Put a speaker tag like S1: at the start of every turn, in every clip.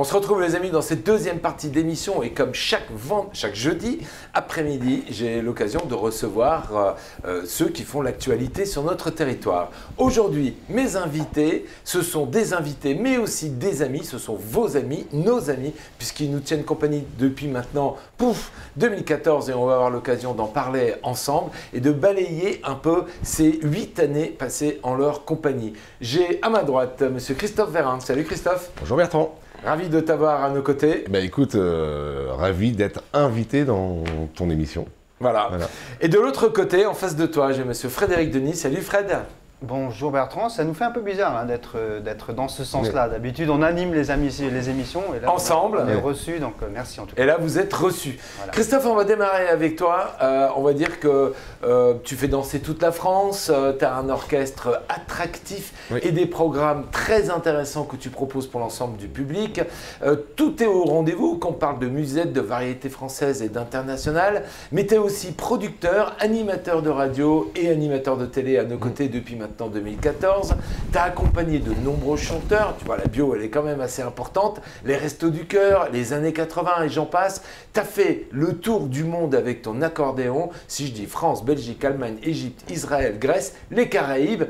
S1: On se retrouve les amis dans cette deuxième partie d'émission et comme chaque jeudi après-midi, j'ai l'occasion de recevoir ceux qui font l'actualité sur notre territoire. Aujourd'hui, mes invités, ce sont des invités mais aussi des amis, ce sont vos amis, nos amis, puisqu'ils nous tiennent compagnie depuis maintenant, 2014 et on va avoir l'occasion d'en parler ensemble et de balayer un peu ces 8 années passées en leur compagnie. J'ai à ma droite monsieur Christophe Verrin. Salut Christophe.
S2: Bonjour Bertrand.
S1: Ravi de t'avoir à nos côtés.
S2: Bah écoute, ravi d'être invité dans ton émission.
S1: Voilà. Et de l'autre côté, en face de toi, j'ai monsieur Frédéric Denis. Salut Fred.
S3: Bonjour Bertrand, ça nous fait un peu bizarre hein, d'être dans ce sens-là. D'habitude, on anime les émissions et là,
S1: ensemble.
S3: On est reçus, donc merci en tout cas.
S1: Et là, vous êtes reçus. Voilà. Christophe, on va démarrer avec toi. On va dire que tu fais danser toute la France, tu as un orchestre attractif et des programmes très intéressants que tu proposes pour l'ensemble du public. Tout est au rendez-vous, qu'on parle de musette, de variété française et d'international. Mais tu es aussi producteur, animateur de radio et animateur de télé à nos côtés depuis maintenant 2014, tu as accompagné de nombreux chanteurs, tu vois la bio elle est quand même assez importante, les Restos du Cœur, les années 80 et j'en passe, tu as fait le tour du monde avec ton accordéon, si je dis France, Belgique, Allemagne, Égypte, Israël, Grèce, les Caraïbes,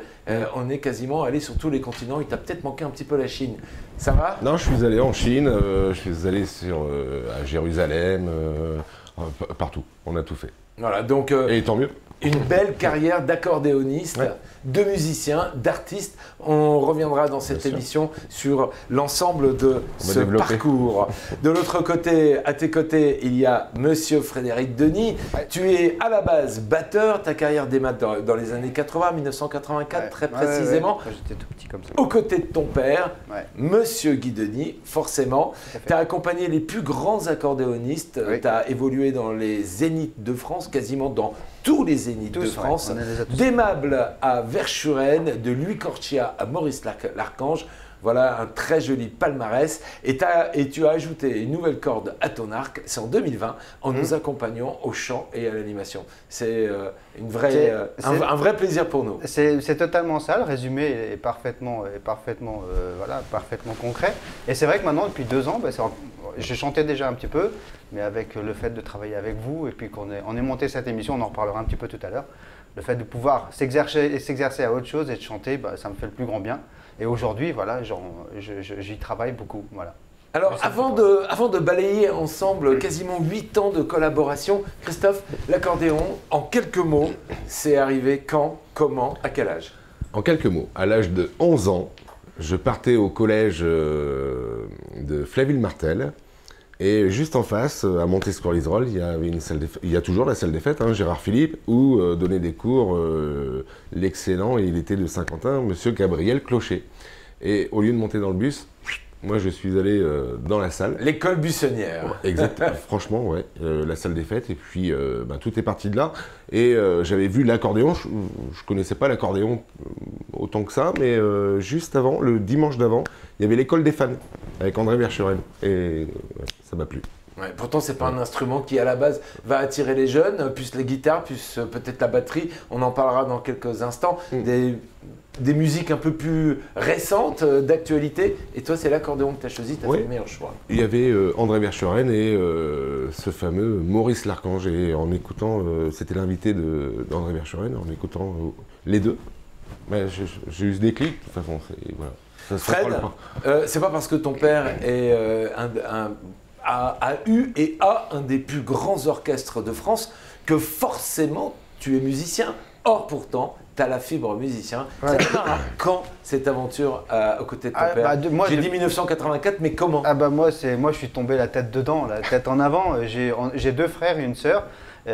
S1: on est quasiment allé sur tous les continents, il t'a peut-être manqué un petit peu la Chine, ça va?
S2: Non, je suis allé en Chine, je suis allé à Jérusalem, partout, on a tout fait.
S1: Voilà, donc,
S2: et tant mieux.
S1: Une belle carrière d'accordéoniste, de musicien, d'artiste. On reviendra dans cette émission sur l'ensemble de ce parcours. De l'autre côté, à tes côtés, il y a monsieur Frédéric Denis. Tu es à la base batteur, ta carrière démarre dans les années 80, 1984 très précisément.
S3: J'étais tout petit comme ça.
S1: Aux côtés de ton père, monsieur Guy Denis, forcément. Tu as accompagné les plus grands accordéonistes. Tu as évolué dans les Zéniths de France, quasiment dans tous les Zéniths de France, d'Aimable à Verschuren, de Louis Corchia à Maurice l'Archange. Voilà un très joli palmarès. Et tu as ajouté une nouvelle corde à ton arc, c'est en 2020, en nous accompagnant au chant et à l'animation. C'est un vrai plaisir pour nous.
S3: C'est totalement ça, le résumé est parfaitement concret. Et c'est vrai que maintenant, depuis 2 ans, je chantais déjà un petit peu, mais avec le fait de travailler avec vous et puis qu'on ait monté cette émission, on en reparlera un petit peu tout à l'heure, le fait de pouvoir s'exercer à autre chose et de chanter, ça me fait le plus grand bien. Et aujourd'hui, voilà, j'y travaille beaucoup. Voilà.
S1: Alors, avant de balayer ensemble quasiment 8 ans de collaboration, Christophe, l'accordéon, en quelques mots, c'est arrivé quand, comment, à quel âge?
S2: En quelques mots, à l'âge de 11 ans, je partais au collège de Flaville-Martel. Et juste en face, à Montescourt-Liserolles, il y a toujours la salle des fêtes, Gérard Philippe, où donnait des cours l'excellent, et il était de Saint-Quentin, monsieur Gabriel Clocher. Et au lieu de monter dans le bus, moi je suis allé dans la salle.
S1: L'école buissonnière.
S2: Exactement, franchement, ouais, la salle des fêtes, et puis tout est parti de là. Et j'avais vu l'accordéon, je ne connaissais pas l'accordéon autant que ça, mais juste avant, le dimanche d'avant, il y avait l'école des fans, avec André Verschuren, et ça m'a plu.
S1: Ouais, pourtant, ce n'est pas un instrument qui, à la base, va attirer les jeunes, plus les guitares, plus peut-être la batterie, on en parlera dans quelques instants, des musiques un peu plus récentes, d'actualité, et toi, c'est l'accordéon que tu as choisi, tu as fait le meilleur choix.
S2: Il y avait André Verschuren et ce fameux Maurice l'Archange, et en écoutant, c'était l'invité d'André Verschuren, en écoutant les deux, j'ai eu ce déclic, de toute façon, voilà.
S1: Fred, c'est pas parce que ton père est, a eu et a un des plus grands orchestres de France que forcément tu es musicien. Or pourtant, tu as la fibre musicien. Ça démarre quand cette aventure aux côtés de ton père? J'ai dit 1984, mais comment?
S3: Moi, je suis tombé la tête dedans, la tête en avant. J'ai 2 frères et une sœur. 2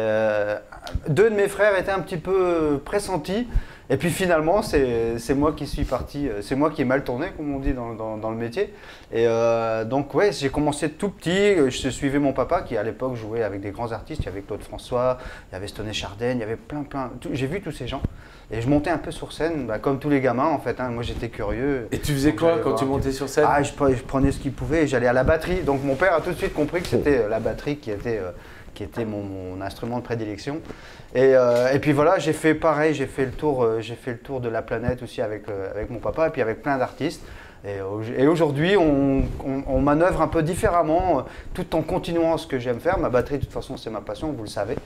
S3: de mes frères étaient un petit peu pressentis. Et puis finalement, c'est moi qui suis parti, c'est moi qui ai mal tourné, comme on dit dans le métier. Et donc ouais, j'ai commencé tout petit, je suivais mon papa qui à l'époque jouait avec des grands artistes, il y avait Claude François, il y avait Stoney Chardin, il y avait plein, j'ai vu tous ces gens. Et je montais un peu sur scène, comme tous les gamins en fait, moi j'étais curieux.
S1: Et tu faisais quoi quand tu montais sur scène?
S3: Je prenais ce qu'il pouvait et j'allais à la batterie. Donc mon père a tout de suite compris que c'était la batterie qui était mon instrument de prédilection. Et puis voilà, j'ai fait pareil, j'ai fait le tour de la planète aussi avec mon papa et puis avec plein d'artistes. Et aujourd'hui, on manœuvre un peu différemment, tout en continuant ce que j'aime faire. Ma batterie, de toute façon, c'est ma passion, vous le savez.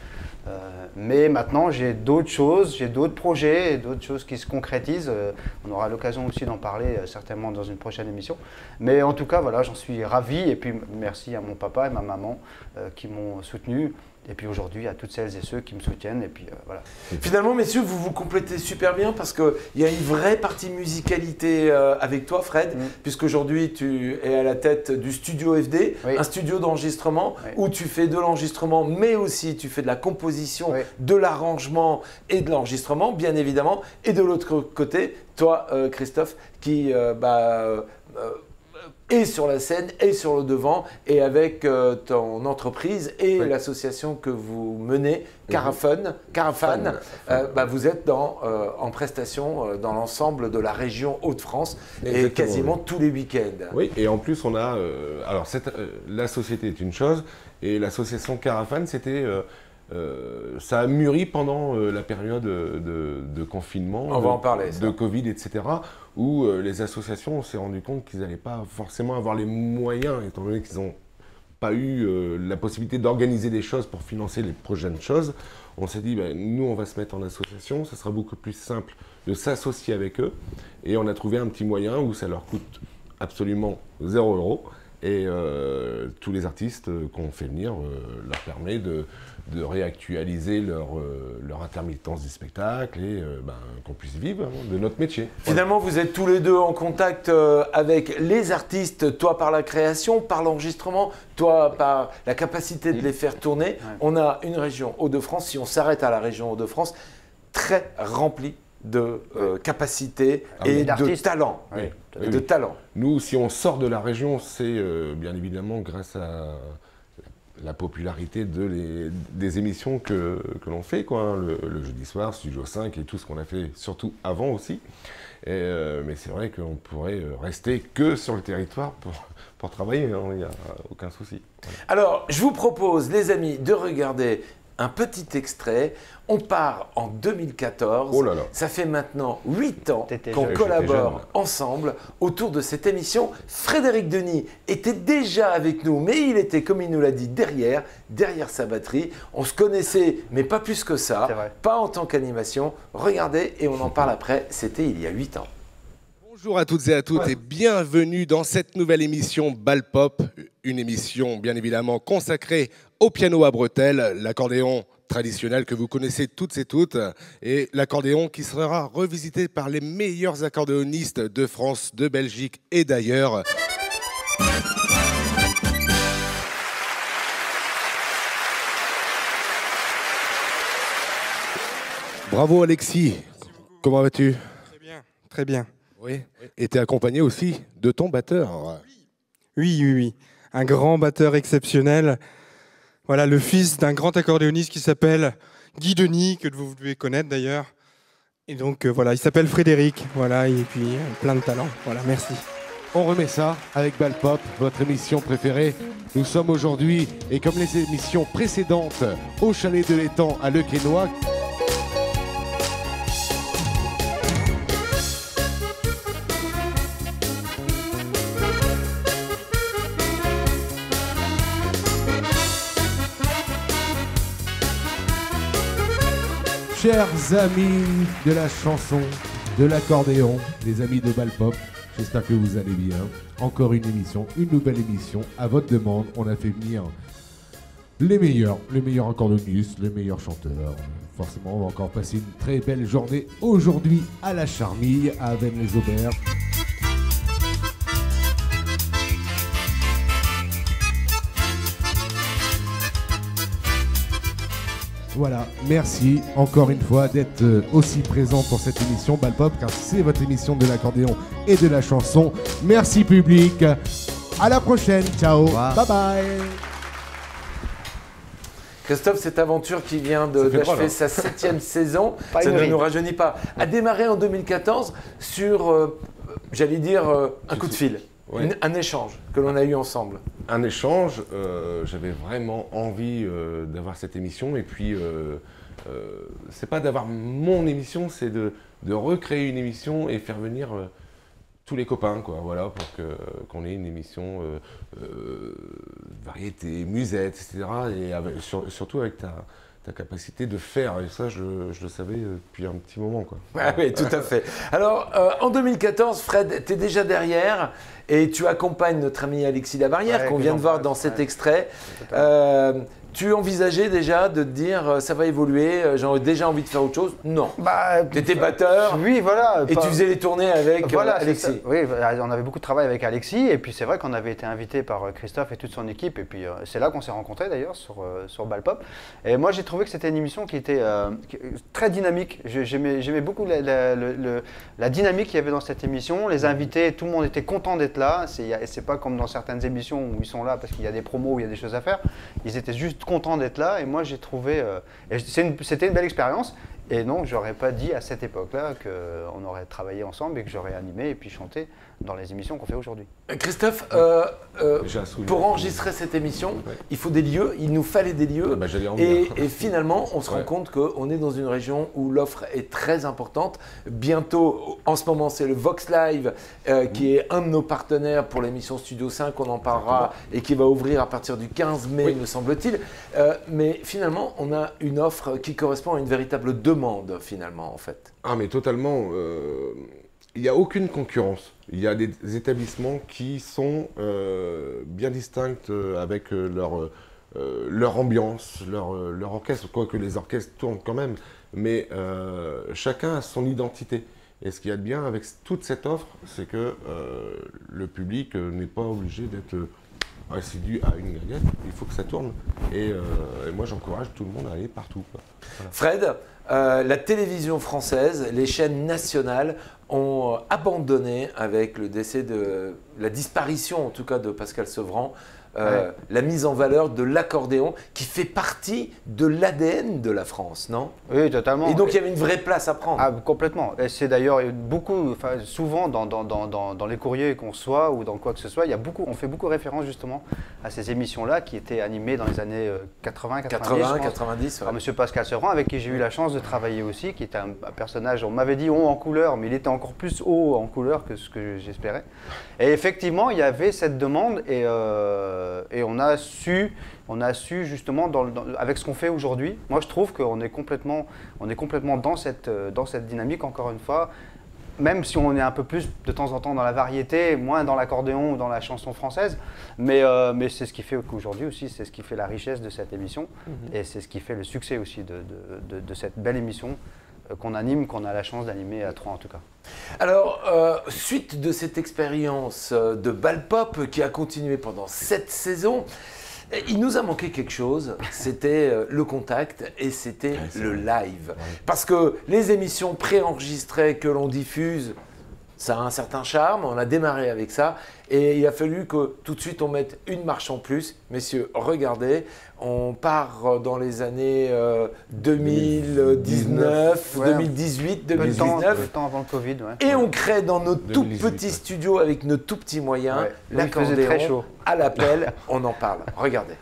S3: Mais maintenant, j'ai d'autres choses, j'ai d'autres projets, d'autres choses qui se concrétisent. On aura l'occasion aussi d'en parler certainement dans une prochaine émission. Mais en tout cas, voilà, j'en suis ravi. Et puis, merci à mon papa et ma maman qui m'ont soutenu. Et puis aujourd'hui, à toutes celles et ceux qui me soutiennent. Et puis voilà.
S1: Finalement, messieurs, vous vous complétez super bien parce qu'il y a une vraie partie musicalité avec toi, Fred, puisqu'aujourd'hui, tu es à la tête du studio FD, un studio d'enregistrement où tu fais de l'enregistrement, mais aussi tu fais de la composition, de l'arrangement et de l'enregistrement, bien évidemment. Et de l'autre côté, toi, Christophe, qui et sur la scène et sur le devant et avec ton entreprise et l'association que vous menez, Carafan, vous êtes en prestation dans l'ensemble de la région Hauts-de-France et quasiment tous les week-ends.
S2: Oui, et en plus on a, la société est une chose et l'association Carafan c'était... ça a mûri pendant la période de confinement,
S1: on va en parler,
S2: de Covid, etc., où les associations, on s'est rendu compte qu'ils n'allaient pas forcément avoir les moyens, étant donné qu'ils n'ont pas eu la possibilité d'organiser des choses pour financer les prochaines choses. On s'est dit, nous, on va se mettre en association, ça sera beaucoup plus simple de s'associer avec eux. Et on a trouvé un petit moyen où ça leur coûte absolument 0 €. Et tous les artistes qu'on fait venir leur permet de réactualiser leur intermittence du spectacle et qu'on puisse vivre de notre métier.
S1: Finalement, vous êtes tous les deux en contact avec les artistes, toi par la création, par l'enregistrement, toi par la capacité de les faire tourner. On a une région Hauts-de-France, si on s'arrête à la région Hauts-de-France, très remplie de capacité et de talent. De talent.
S2: Nous, si on sort de la région, c'est bien évidemment grâce à la popularité des émissions que l'on fait, le jeudi soir, Studio 5 et tout ce qu'on a fait, surtout avant aussi. Mais c'est vrai qu'on pourrait rester que sur le territoire pour travailler, il n'y a aucun souci. Voilà.
S1: Alors, je vous propose, les amis, de regarder un petit extrait. On part en 2014.
S2: Oh là là.
S1: Ça fait maintenant 8 ans qu'on collabore ensemble autour de cette émission. Frédéric Denis était déjà avec nous, mais il était, comme il nous l'a dit, derrière sa batterie. On se connaissait, mais pas plus que ça. Pas en tant qu'animation. Regardez, et on en parle après. C'était il y a 8 ans.
S4: Bonjour à toutes et à tous et bienvenue dans cette nouvelle émission Bal Pop, une émission bien évidemment consacrée au piano à bretelles, l'accordéon traditionnel que vous connaissez toutes et toutes, et l'accordéon qui sera revisité par les meilleurs accordéonistes de France, de Belgique et d'ailleurs. Bravo Alexis, comment vas-tu?
S5: Très bien, très bien.
S4: Oui, et tu es accompagné aussi de ton batteur.
S5: Oui. Un grand batteur exceptionnel. Voilà, le fils d'un grand accordéoniste qui s'appelle Guy Denis, que vous devez connaître d'ailleurs. Et donc voilà, il s'appelle Frédéric. Voilà, et puis plein de talent. Voilà, merci.
S4: On remet ça avec Bal Pop, votre émission préférée. Nous sommes aujourd'hui, et comme les émissions précédentes, au Chalet de l'Étang à Le Quesnoy. Chers amis de la chanson, de l'accordéon, les amis de Bal Pop, j'espère que vous allez bien. Encore une émission, une nouvelle émission. À votre demande, on a fait venir les meilleurs accordéonistes, les meilleurs chanteurs. Forcément, on va encore passer une très belle journée aujourd'hui à la Charmille, à Vennes-les-Aubert. Voilà, merci encore une fois d'être aussi présent pour cette émission Bal Pop, car c'est votre émission de l'accordéon et de la chanson. Merci public, à la prochaine, ciao, bye bye.
S1: Christophe, cette aventure qui vient d'achever sa 7e saison, ça ne nous rajeunit pas, a démarré en 2014 sur, j'allais dire, un coup de fil. Ouais. Un échange que l'on a eu ensemble.
S2: Un échange, j'avais vraiment envie d'avoir cette émission et puis c'est pas d'avoir mon émission, c'est de recréer une émission et faire venir tous les copains, quoi, voilà, pour qu'on ait une émission variété, musette, etc. Et surtout avec ta capacité de faire, et ça je le savais depuis un petit moment, quoi.
S1: Ah oui, tout à fait. Alors, en 2014, Fred, tu es déjà derrière et tu accompagnes notre ami Alexis Labarrière, qu'on vient de voir dans cet extrait. Tu envisageais déjà de te dire ça va évoluer, j'ai déjà envie de faire autre chose? Non. Tu étais batteur.
S3: Oui, voilà.
S1: Et tu faisais les tournées avec Alexis.
S3: Oui, on avait beaucoup de travail avec Alexis. Et puis c'est vrai qu'on avait été invité par Christophe et toute son équipe. Et puis c'est là qu'on s'est rencontrés d'ailleurs sur Balpop. Et moi j'ai trouvé que c'était une émission qui était très dynamique. J'aimais beaucoup la dynamique qu'il y avait dans cette émission. Les invités, tout le monde était content d'être là. C'est pas comme dans certaines émissions où ils sont là parce qu'il y a des promos, où il y a des choses à faire. Ils étaient juste content d'être là et moi j'ai trouvé c'était une belle expérience et non, j'aurais pas dit à cette époque-là qu'on aurait travaillé ensemble et que j'aurais animé et puis chanté dans les émissions qu'on fait aujourd'hui.
S1: Christophe, pour enregistrer cette émission, il faut des lieux, il nous fallait des lieux et finalement on se rend compte qu'on est dans une région où l'offre est très importante. Bientôt, en ce moment, c'est le Vox Live qui est un de nos partenaires pour l'émission Studio 5, on en parlera et qui va ouvrir à partir du 15 mai, me semble-t-il. Mais finalement, on a une offre qui correspond à une véritable demande finalement en fait.
S2: Ah mais totalement. Il n'y a aucune concurrence. Il y a des établissements qui sont bien distincts avec leur ambiance, leur orchestre, quoique les orchestres tournent quand même, mais chacun a son identité. Et ce qu'il y a de bien avec toute cette offre, c'est que le public n'est pas obligé d'être assidu à une gagnette, il faut que ça tourne. Et moi j'encourage tout le monde à aller partout, quoi. Voilà.
S1: Fred, la télévision française, les chaînes nationales ont abandonné avec le décès la disparition en tout cas de Pascal Sevran, la mise en valeur de l'accordéon qui fait partie de l'ADN de la France, non?
S3: Oui, totalement.
S1: Et donc il y avait une vraie place à prendre.
S3: Ah, complètement. Et c'est d'ailleurs souvent dans les courriers qu'on reçoit ou dans quoi que ce soit, on fait beaucoup référence justement à ces émissions-là qui étaient animées dans les années 80-90 par Monsieur Pascal Sevran, avec qui j'ai eu la chance de travailler aussi, qui était un personnage, on m'avait dit haut en couleur, mais il était encore plus haut en couleur que ce que j'espérais. Et effectivement, il y avait cette demande et on a su justement, avec ce qu'on fait aujourd'hui, moi je trouve qu'on est complètement dans cette dynamique, encore une fois, même si on est un peu plus de temps en temps dans la variété, moins dans l'accordéon ou dans la chanson française, mais c'est ce qui fait qu'aujourd'hui aussi, c'est ce qui fait la richesse de cette émission, et c'est ce qui fait le succès aussi de cette belle émission qu'on anime, qu'on a la chance d'animer à trois en tout cas.
S1: Alors, suite de cette expérience de Balpop qui a continué pendant 7 saisons, il nous a manqué quelque chose, c'était le contact et c'était le live. Parce que les émissions préenregistrées que l'on diffuse, ça a un certain charme, on a démarré avec ça et il a fallu que tout de suite on mette une marche en plus. Messieurs, regardez, on part dans les années 2019, 2018, 2019.
S3: Peu de temps avant le Covid,
S1: Et on crée dans nos tout petits studios avec nos tout petits moyens l'accordéon à l'appel, on en parle. Regardez.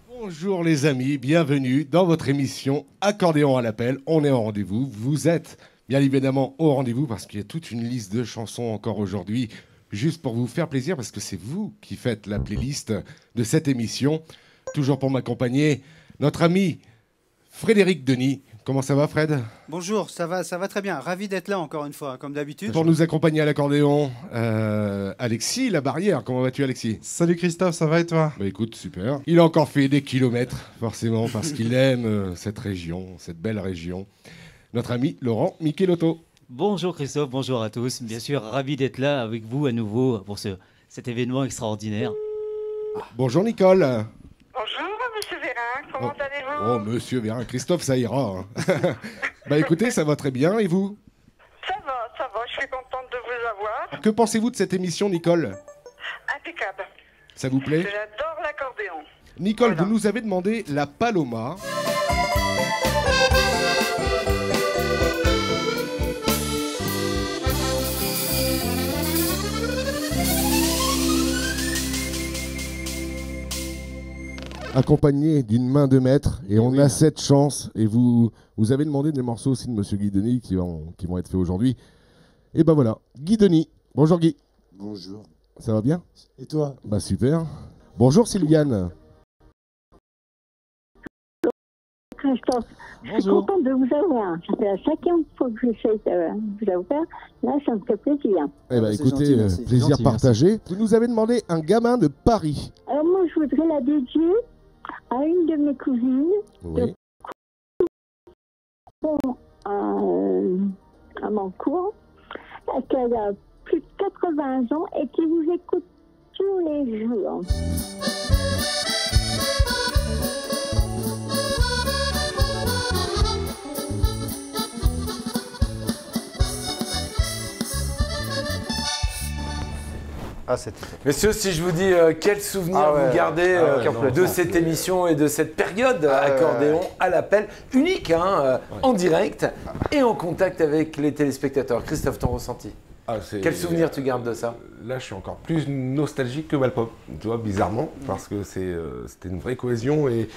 S4: Bonjour les amis, bienvenue dans votre émission Accordéon à l'appel. On est en rendez-vous, vous êtes bien évidemment au rendez-vous parce qu'il y a toute une liste de chansons encore aujourd'hui, juste pour vous faire plaisir parce que c'est vous qui faites la playlist de cette émission. Toujours pour m'accompagner, notre ami Frédéric Denis. Comment ça va, Fred?
S6: Bonjour, ça va très bien. Ravi d'être là encore une fois, comme d'habitude.
S4: Pour nous accompagner à l'accordéon, Alexis Labarrière. Comment vas-tu, Alexis?
S5: Salut Christophe, ça va et toi?
S4: Bah écoute, super. Il a encore fait des kilomètres, forcément, parce qu'il aime cette région, cette belle région. Notre ami Laurent Michelotto.
S7: Bonjour Christophe, bonjour à tous. Bien sûr, ravi d'être là avec vous à nouveau pour cet événement extraordinaire.
S4: Bonjour Nicole.
S8: Bonjour Monsieur Vérin, comment allez-vous?
S4: Oh Monsieur Vérin, Christophe, ça ira. Bah écoutez, ça va très bien, et vous?
S8: Ça va, je suis contente de vous avoir.
S4: Que pensez-vous de cette émission, Nicole?
S8: Impeccable.
S4: Ça vous plaît?
S8: J'adore l'accordéon.
S4: Nicole, vous nous avez demandé la Paloma. Accompagné d'une main de maître, et on a cette chance, et vous avez demandé des morceaux aussi de Monsieur Guy Denis qui vont être faits aujourd'hui. Et ben voilà, Guy Denis, Bonjour Guy.
S9: Bonjour.
S4: Ça va bien?
S9: Et toi?
S4: Bah super. Bonjour Sylviane.
S10: Christophe, je suis contente de vous avoir. Ça fait la 5e fois que j'essaie de vous avoir. Là, ça me fait plaisir.
S4: Eh ben écoutez, plaisir partagé. Vous nous avez demandé un gamin de Paris.
S10: Alors moi, je voudrais la dédier à une de mes cousines.
S4: Oui.
S10: À mon cours, qu'elle a plus de 80 ans et qui vous écoute tous les jours.
S1: Messieurs, si je vous dis quel souvenir vous gardez de cette émission et de cette période accordéon à l'appel, unique, en direct et en contact avec les téléspectateurs. Christophe, ton ressenti? Quel souvenir tu gardes de ça?
S2: Là, je suis encore plus nostalgique que Balpop, tu vois, bizarrement, parce que c'était une vraie cohésion et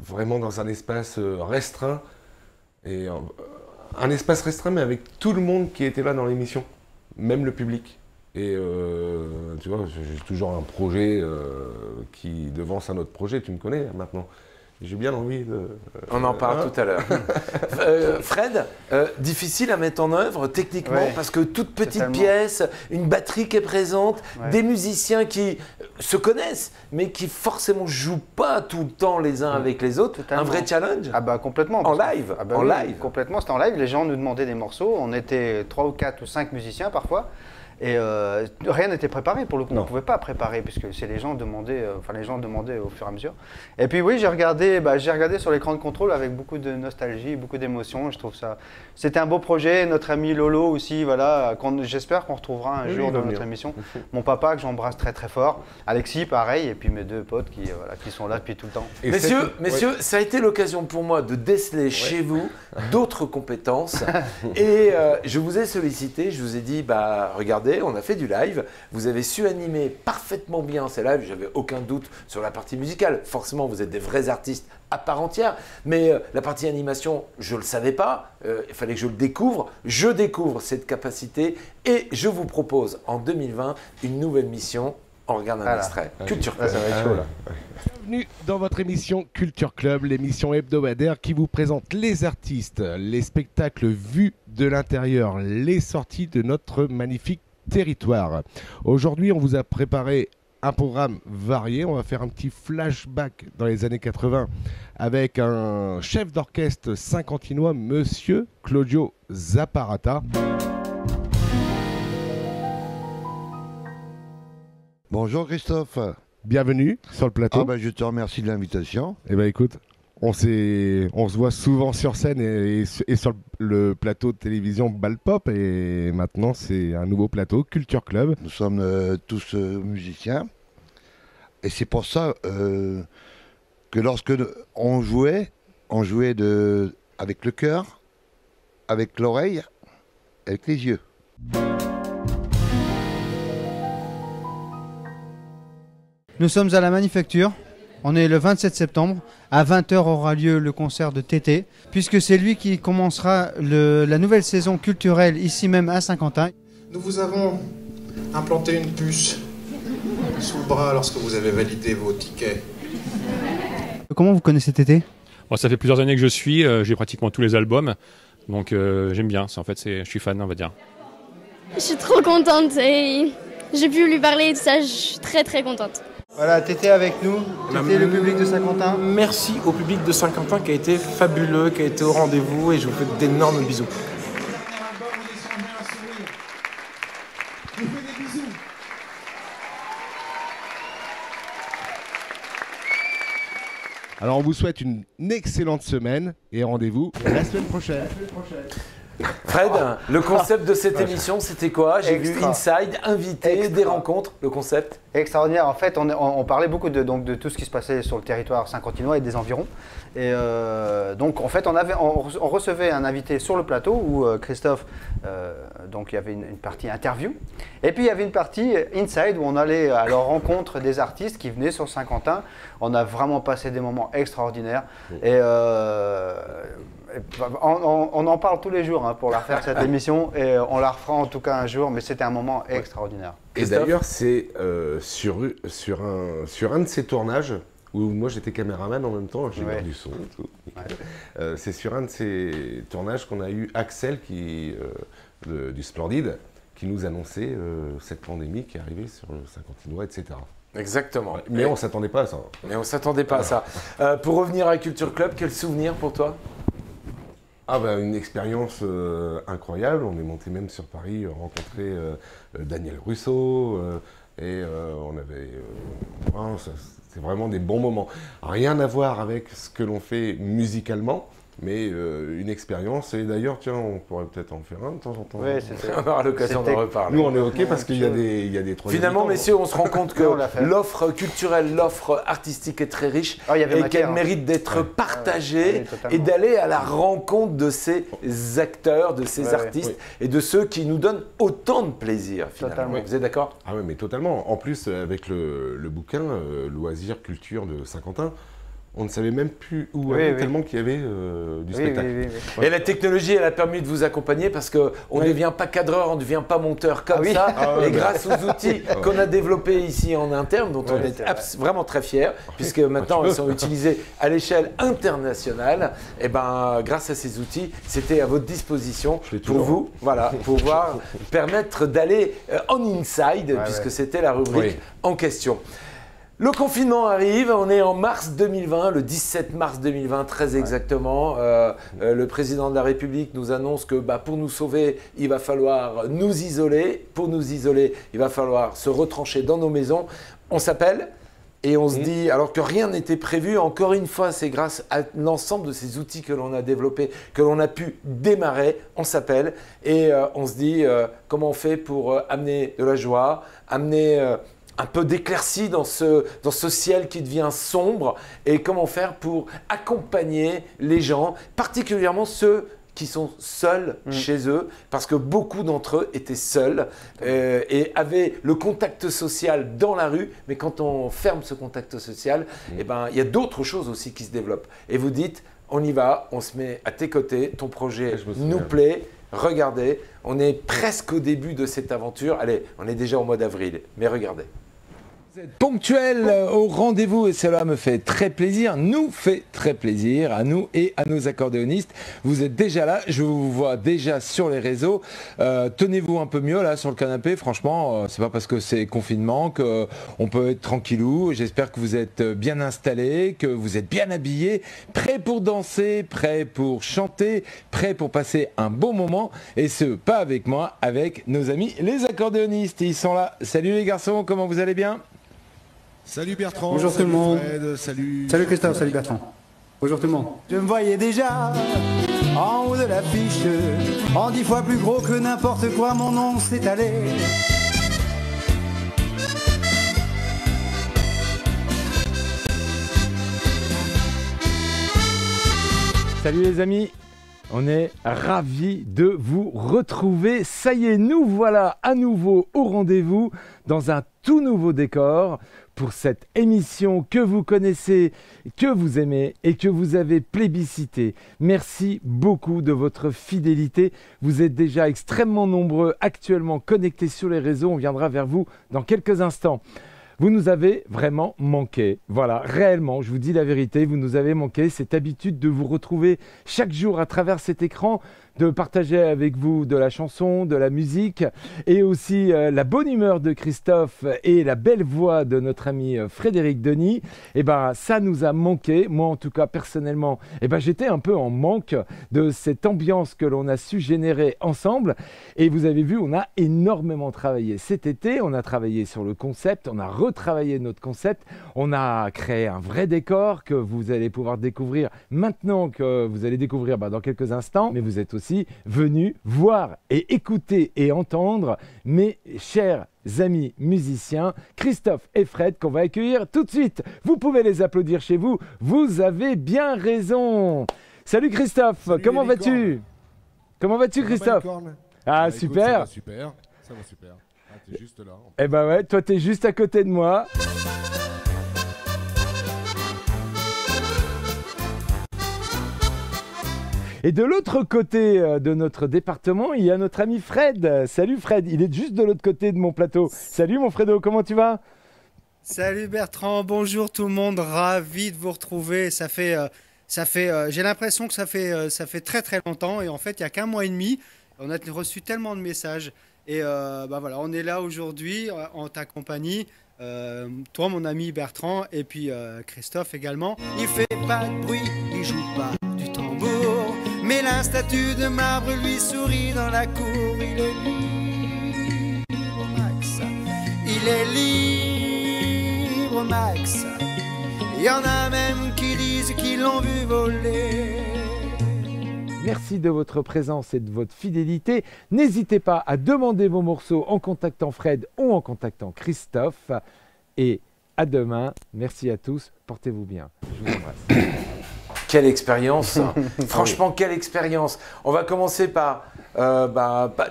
S2: vraiment dans un espace restreint. Et un espace restreint, mais avec tout le monde qui était là dans l'émission, même le public. Et tu vois, j'ai toujours un projet qui devance un autre projet, tu me connais maintenant. J'ai bien envie de...
S1: On en parle tout à l'heure. Fred, difficile à mettre en œuvre techniquement parce que toute petite pièce, une batterie qui est présente, des musiciens qui se connaissent mais qui forcément jouent pas tout le temps les uns avec les autres. Un vrai challenge?
S3: Ah bah complètement.
S1: En live?
S3: En live. Complètement, c'était en live. Les gens nous demandaient des morceaux. On était 3 ou 4 ou 5 musiciens parfois. Et rien n'était préparé pour le coup, on ne pouvait pas préparer puisque c'est les gens demandaient, les gens demandaient au fur et à mesure. Et puis oui, j'ai regardé sur l'écran de contrôle avec beaucoup de nostalgie, beaucoup d'émotion. Je trouve ça, c'était un beau projet. Notre ami Lolo aussi, voilà, j'espère qu'on retrouvera un jour dans notre émission. Mon papa que j'embrasse très très fort, Alexis pareil, et puis mes 2 potes qui sont là depuis tout le temps.
S1: Et messieurs, ça a été l'occasion pour moi de déceler chez vous d'autres compétences et je vous ai sollicité, je vous ai dit, regardez, on a fait du live, vous avez su animer parfaitement bien ces lives, j'avais aucun doute sur la partie musicale, forcément vous êtes des vrais artistes à part entière, mais la partie animation, je ne le savais pas, il fallait que je le découvre, je découvre cette capacité et je vous propose en 2020 une nouvelle mission. On regarde un extrait. Culture Club.
S3: Ça va être chaud là.
S4: Bienvenue dans votre émission Culture Club, l'émission hebdomadaire qui vous présente les artistes, les spectacles vus de l'intérieur, les sorties de notre magnifique territoire. Aujourd'hui, on vous a préparé un programme varié. On va faire un petit flashback dans les années 80 avec un chef d'orchestre saint-quentinois, Monsieur Claudio Zapparata.
S9: Bonjour Christophe.
S4: Bienvenue sur le plateau.
S9: Je te remercie de l'invitation.
S4: Eh bien écoute, on se voit souvent sur scène et sur le plateau de télévision Balpop et maintenant c'est un nouveau plateau, Culture Club.
S9: Nous sommes tous musiciens et c'est pour ça que lorsque on jouait avec le cœur, avec l'oreille, avec les yeux.
S6: Nous sommes à la Manufacture. On est le 27 septembre. À 20h aura lieu le concert de Tété, puisque c'est lui qui commencera la nouvelle saison culturelle ici même à Saint-Quentin.
S11: Nous vous avons implanté une puce sous le bras lorsque vous avez validé vos tickets.
S6: Comment vous connaissez Tété?
S12: Ça fait plusieurs années que je suis, j'ai pratiquement tous les albums, donc j'aime bien. Je suis fan, on va dire.
S13: Je suis trop contente et j'ai pu lui parler et tout ça, je suis très très contente.
S3: Voilà, Tété avec nous, Tété, le public de Saint-Quentin.
S14: Merci au public de Saint-Quentin qui a été fabuleux, qui a été au rendez-vous et je vous fais d'énormes bisous.
S4: Alors on vous souhaite une excellente semaine et rendez-vous la semaine prochaine.
S1: Fred, le concept de cette émission, c'était quoi? J'ai vu Inside, invité, des rencontres, le concept.
S3: Extraordinaire. En fait, on parlait beaucoup de tout ce qui se passait sur le territoire saint-quentinois et des environs. Et donc, en fait, on recevait un invité sur le plateau où Christophe, donc il y avait une partie interview. Et puis, il y avait une partie Inside où on allait à leur rencontre des artistes qui venaient sur Saint-Quentin. On a vraiment passé des moments extraordinaires. On en parle tous les jours hein, pour la refaire cette émission et on la refera en tout cas un jour, mais c'était un moment extraordinaire.
S2: Et d'ailleurs, c'est sur un de ces tournages où moi j'étais caméraman en même temps, j'ai du son et tout. C'est sur un de ces tournages qu'on a eu Axel du Splendide qui nous annonçait cette pandémie qui arrivait sur le Saint-Quentinois, etc.
S1: Exactement.
S2: Mais on ne s'attendait pas à ça.
S1: Mais on ne s'attendait pas à ça. Pour revenir à Culture Club, quel souvenir pour toi?
S2: Une expérience incroyable. On est monté même sur Paris, rencontrer Daniel Russo. On avait... c'est vraiment des bons moments. Rien à voir avec ce que l'on fait musicalement. Mais une expérience, et d'ailleurs, tiens, on pourrait peut-être en faire un de temps en temps.
S1: Oui, on aura l'occasion d'en reparler.
S2: Nous, on est OK parce qu'il y a des troisièmes.
S1: Finalement, messieurs, on se rend compte que l'offre culturelle, l'offre artistique est très riche et qu'elle mérite d'être partagée et d'aller à la rencontre de ces acteurs, de ces artistes et de ceux qui nous donnent autant de plaisir, finalement. Vous êtes d'accord?
S2: Ah oui, mais totalement. En plus, avec le bouquin Loisirs, Culture de Saint-Quentin, on ne savait même plus où aller, tellement qu'il y avait du spectacle.
S1: Et la technologie, elle a permis de vous accompagner parce qu'on ne devient pas cadreur, on ne devient pas monteur comme ça. Et grâce aux outils qu'on a développés ici en interne, dont on est vraiment très fiers, puisque maintenant ils sont utilisés à l'échelle internationale, et grâce à ces outils, c'était à votre disposition pour vous, pouvoir permettre d'aller en inside, puisque c'était la rubrique en question. Le confinement arrive, on est en mars 2020, le 17 mars 2020 très exactement. Le président de la République nous annonce que pour nous sauver, il va falloir nous isoler. Pour nous isoler, il va falloir se retrancher dans nos maisons. On s'appelle et on se dit, alors que rien n'était prévu, encore une fois, c'est grâce à l'ensemble de ces outils que l'on a développés, que l'on a pu démarrer, on s'appelle et on se dit comment on fait pour amener de la joie, amener... un peu d'éclaircie dans ce ciel qui devient sombre et comment faire pour accompagner les gens, particulièrement ceux qui sont seuls chez eux, parce que beaucoup d'entre eux étaient seuls et avaient le contact social dans la rue, mais quand on ferme ce contact social, il y a d'autres choses aussi qui se développent. Et vous dites, on y va, on se met à tes côtés, ton projet nous plaît, regardez, on est presque au début de cette aventure, allez, on est déjà au mois d'avril, mais regardez. Vous êtes ponctuel au rendez-vous et cela me fait très plaisir, nous fait très plaisir, à nous et à nos accordéonistes. Vous êtes déjà là, je vous vois déjà sur les réseaux. Tenez-vous un peu mieux là sur le canapé, franchement, c'est pas parce que c'est confinement qu'on peut être tranquillou. J'espère que vous êtes bien installés, que vous êtes bien habillés, prêts pour danser, prêts pour chanter, prêts pour passer un bon moment. Et ce, pas avec moi, avec nos amis les accordéonistes. Ils sont là. Salut les garçons, comment vous allez bien ?
S4: Salut Bertrand.
S15: Bonjour tout le monde.
S4: Fred, salut
S15: Christophe, salut Bertrand. Bonjour tout le monde. Je me voyais déjà en haut de l'affiche, en 10 fois plus gros que n'importe quoi, mon nom s'est allé.
S1: Salut les amis, on est ravis de vous retrouver. Ça y est, nous voilà à nouveau au rendez-vous dans un tout nouveau décor pour cette émission que vous connaissez, que vous aimez et que vous avez plébiscité. Merci beaucoup de votre fidélité. Vous êtes déjà extrêmement nombreux actuellement connectés sur les réseaux. On viendra vers vous dans quelques instants. Vous nous avez vraiment manqué. Voilà, réellement, je vous dis la vérité, vous nous avez manqué. Cette habitude de vous retrouver chaque jour à travers cet écran, de partager avec vous de la chanson, de la musique et aussi la bonne humeur de Christophe et la belle voix de notre ami Frédéric Denis. Et ça nous a manqué. Moi, en tout cas, personnellement, j'étais un peu en manque de cette ambiance que l'on a su générer ensemble. Et vous avez vu, on a énormément travaillé cet été. On a travaillé sur le concept, on a retravaillé notre concept. On a créé un vrai décor que vous allez pouvoir découvrir maintenant, que vous allez découvrir dans quelques instants. Mais vous êtes aussi venus voir et écouter et entendre mes chers amis musiciens, Christophe et Fred, qu'on va accueillir tout de suite. Vous pouvez les applaudir chez vous, vous avez bien raison. Salut Christophe, salut, comment vas-tu? Comment vas-tu Christophe? Ah super.
S4: Écoute, ça va super, ça va super. Ah, t'es juste là.
S1: Eh ouais, toi t'es juste à côté de moi.
S16: Et de l'autre côté de notre département, il y a notre ami Fred. Salut Fred, il est juste de l'autre côté de mon plateau. Salut mon Fredo, comment tu vas?
S6: Salut Bertrand, bonjour tout le monde, ravi de vous retrouver. J'ai l'impression que ça fait très très longtemps et en fait il n'y a qu'un mois et demi, on a reçu tellement de messages et voilà, on est là aujourd'hui en ta compagnie, toi mon ami Bertrand et puis Christophe également. Il fait pas de bruit, il joue pas du tambour, mais la statue de marbre lui sourit dans la cour. Il est libre Max, il est libre Max. Il y en a même qui disent qu'ils l'ont vu voler.
S16: Merci de votre présence et de votre fidélité. N'hésitez pas à demander vos morceaux en contactant Fred ou en contactant Christophe. Et à demain. Merci à tous. Portez-vous bien. Je vous embrasse.
S1: Quelle expérience. Franchement, quelle expérience. On va commencer par...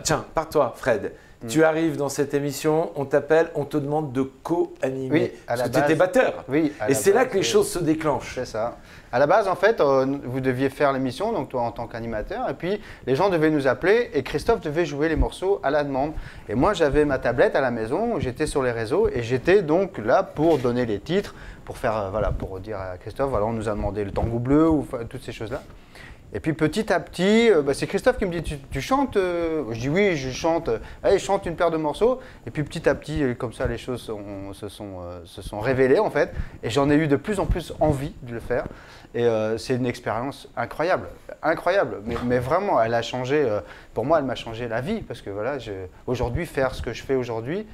S1: tiens, par toi, Fred. Tu arrives dans cette émission, on t'appelle, on te demande de co-animer.
S3: Oui,
S1: parce que tu étais batteur.
S3: Oui,
S1: et c'est là que les choses se déclenchent.
S3: C'est ça. À la base, en fait, vous deviez faire l'émission, donc toi en tant qu'animateur, et puis les gens devaient nous appeler et Christophe devait jouer les morceaux à la demande. Et moi, j'avais ma tablette à la maison, j'étais sur les réseaux et j'étais donc là pour donner les titres, pour faire, pour dire à Christophe, voilà, on nous a demandé le tango bleu ou toutes ces choses-là. Et puis petit à petit, c'est Christophe qui me dit tu chantes Je dis oui, je chante. Allez, je chante une paire de morceaux. Et puis petit à petit, comme ça, les choses se sont révélées en fait. Et j'en ai eu de plus en plus envie de le faire. Et c'est une expérience incroyable, incroyable. Mais vraiment, elle a changé. Pour moi, elle m'a changé la vie parce que voilà, aujourd'hui, faire ce que je fais aujourd'hui,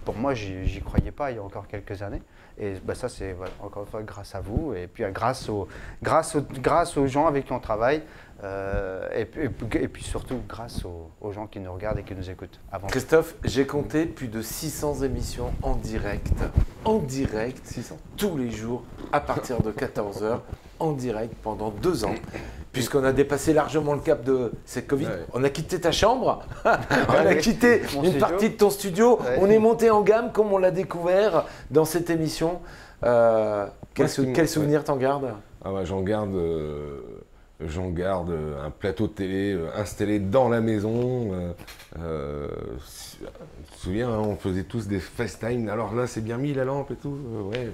S3: pour moi, j'y croyais pas il y a encore quelques années. Et ça, c'est encore une fois grâce à vous et puis grâce aux gens avec qui on travaille et puis surtout grâce aux gens qui nous regardent et qui nous écoutent.
S1: Christophe, j'ai compté plus de 600 émissions en direct, 600 tous les jours à partir de 14h, en direct pendant 2 ans. Puisqu'on a dépassé largement le cap de cette Covid. Ouais. On a quitté ta chambre, on a quitté une partie de ton studio, on est monté en gamme comme on l'a découvert dans cette émission. Quel souvenir t'en gardes?
S2: J'en garde un plateau de télé installé dans la maison. Tu te souviens, on faisait tous des FaceTime. Alors là, c'est bien mis la lampe et tout. Ouais.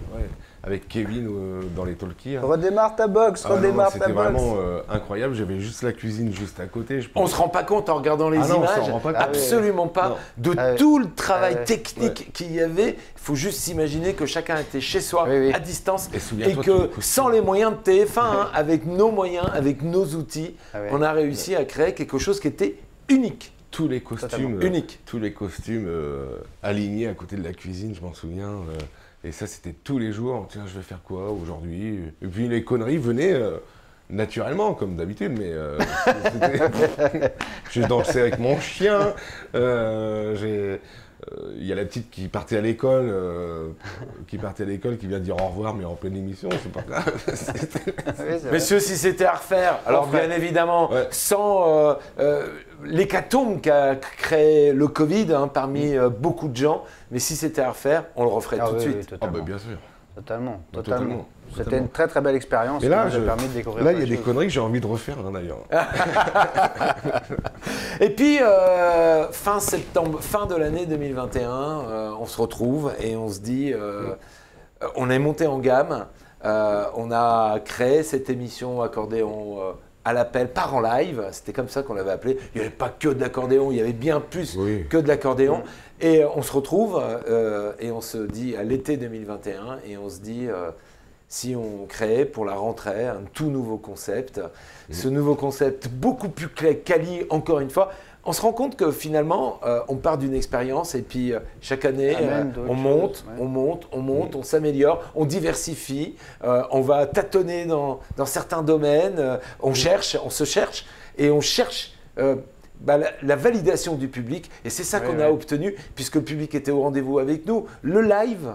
S2: Avec Kevin dans les talkies.
S3: Redémarre ta box, redémarre ta box.
S2: C'était vraiment incroyable. J'avais juste la cuisine juste à côté.
S1: On ne se rend pas compte en regardant les images, absolument pas, de tout le travail technique qu'il y avait. Il faut juste s'imaginer que chacun était chez soi, à distance, et que sans les moyens de TF1, avec nos moyens, avec nos outils, on a réussi à créer quelque chose qui était unique.
S2: Tous les costumes, alignés à côté de la cuisine, je m'en souviens. Et ça, c'était tous les jours. Tiens, je vais faire quoi aujourd'hui? Et puis les conneries venaient naturellement, comme d'habitude. Mais je dansais avec mon chien. Il y a la petite qui partait à l'école, qui vient dire au revoir, mais en pleine émission, c'est pas grave.
S1: Messieurs, si c'était à refaire, alors bien évidemment, sans l'hécatombe qu'a créé le Covid parmi beaucoup de gens, mais si c'était à refaire, on le referait tout de suite.
S2: Bien sûr.
S3: Totalement. C'était une très très belle expérience qui nous a permis de découvrir.
S2: Là, il y a des conneries que j'ai envie de refaire d'ailleurs.
S1: Et puis, fin septembre, fin de l'année 2021, on se retrouve et on se dit, on est monté en gamme, on a créé cette émission Accordéon à l'appel, par en live, c'était comme ça qu'on l'avait appelé. Il n'y avait pas que de l'accordéon, il y avait bien plus que de l'accordéon. Et on se retrouve et on se dit à l'été 2021 et on se dit si on créait pour la rentrée un tout nouveau concept, ce nouveau concept beaucoup plus quali encore une fois. On se rend compte que finalement, on part d'une expérience et puis chaque année, on monte, on s'améliore, on diversifie, on va tâtonner dans certains domaines, on se cherche et on cherche la validation du public. Et c'est ça qu'on a obtenu puisque le public était au rendez-vous avec nous. Le live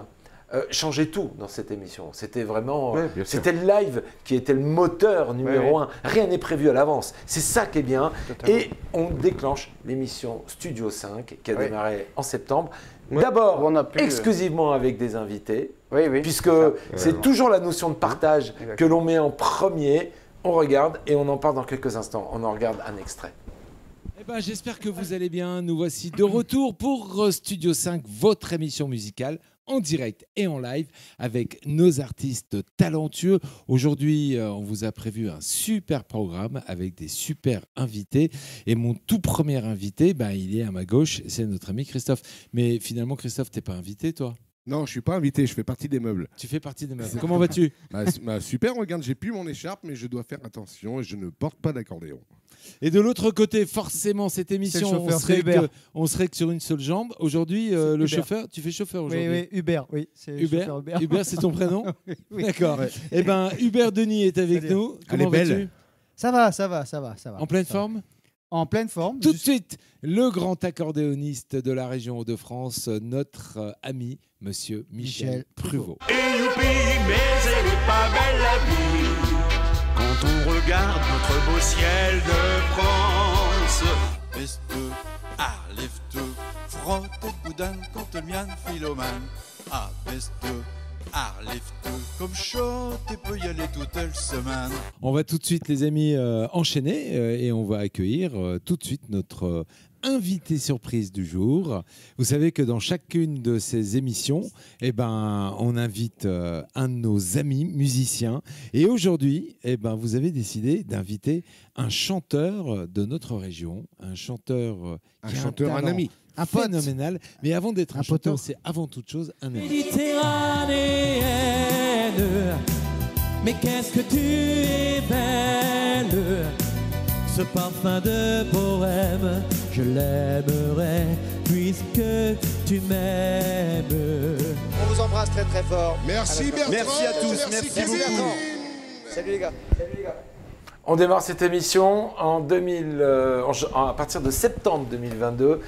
S1: changeait tout dans cette émission. C'était vraiment, c'était le live qui était le moteur numéro 1. Rien n'est prévu à l'avance. C'est ça qui est bien. Totalement. Et on déclenche l'émission Studio 5 qui a démarré en septembre. D'abord, exclusivement avec des invités, puisque c'est toujours la notion de partage que l'on met en premier. On regarde et on en parle dans quelques instants. On en regarde un extrait.
S16: Eh ben, j'espère que vous allez bien. Nous voici de retour pour Studio 5, votre émission musicale en direct et en live avec nos artistes talentueux. Aujourd'hui, on vous a prévu un super programme avec des super invités. Et mon tout premier invité, il est à ma gauche, c'est notre ami Christophe. Mais finalement, Christophe, t'es pas invité, toi ?
S4: Non, je suis pas invité, je fais partie des meubles.
S16: Tu fais partie des meubles. Comment vas-tu ?
S4: Super, regarde, j'ai plus mon écharpe, mais je dois faire attention et je ne porte pas d'accordéon.
S16: Et de l'autre côté, forcément, cette émission, on serait que sur une seule jambe. Aujourd'hui, le chauffeur, tu fais chauffeur aujourd'hui ?
S6: Oui, Hubert, oui.
S16: Hubert, Hubert, c'est ton prénom ?
S6: Oui.
S16: D'accord. Ouais. Eh bien, Hubert Denis est avec nous. Comment vas-tu ?
S6: Ça va.
S16: En pleine forme ?
S6: En pleine forme.
S16: Tout de suite, le grand accordéoniste de la région Hauts-de-France, notre ami, monsieur Michel Pruvot.
S17: Et youpi, mais elle est pas belle la vie quand on regarde notre beau ciel de France.
S18: Baisse-te, lève-te, frotte le boudin contre le mien philomane. Baisse-te, lève-te, comme chaud, tu peux y aller toute la semaine.
S16: On va tout de suite, les amis, enchaîner et on va accueillir tout de suite notre invité surprise du jour. Vous savez que dans chacune de ces émissions, on invite un de nos amis musiciens. Et aujourd'hui, vous avez décidé d'inviter un chanteur de notre région, un chanteur
S4: un ami.
S16: Un phénoménal. Mais avant d'être un chanteur, c'est avant toute chose un ami.
S19: Méditerranéenne, mais qu'est-ce que tu es belle. Ce parfum de bohème, je l'aimerais puisque tu m'aimes.
S3: On vous embrasse très très fort.
S4: Merci Bertrand.
S3: Merci à tous, merci beaucoup.
S4: Bertrand.
S3: Salut les gars.
S1: On démarre cette émission à partir de septembre 2022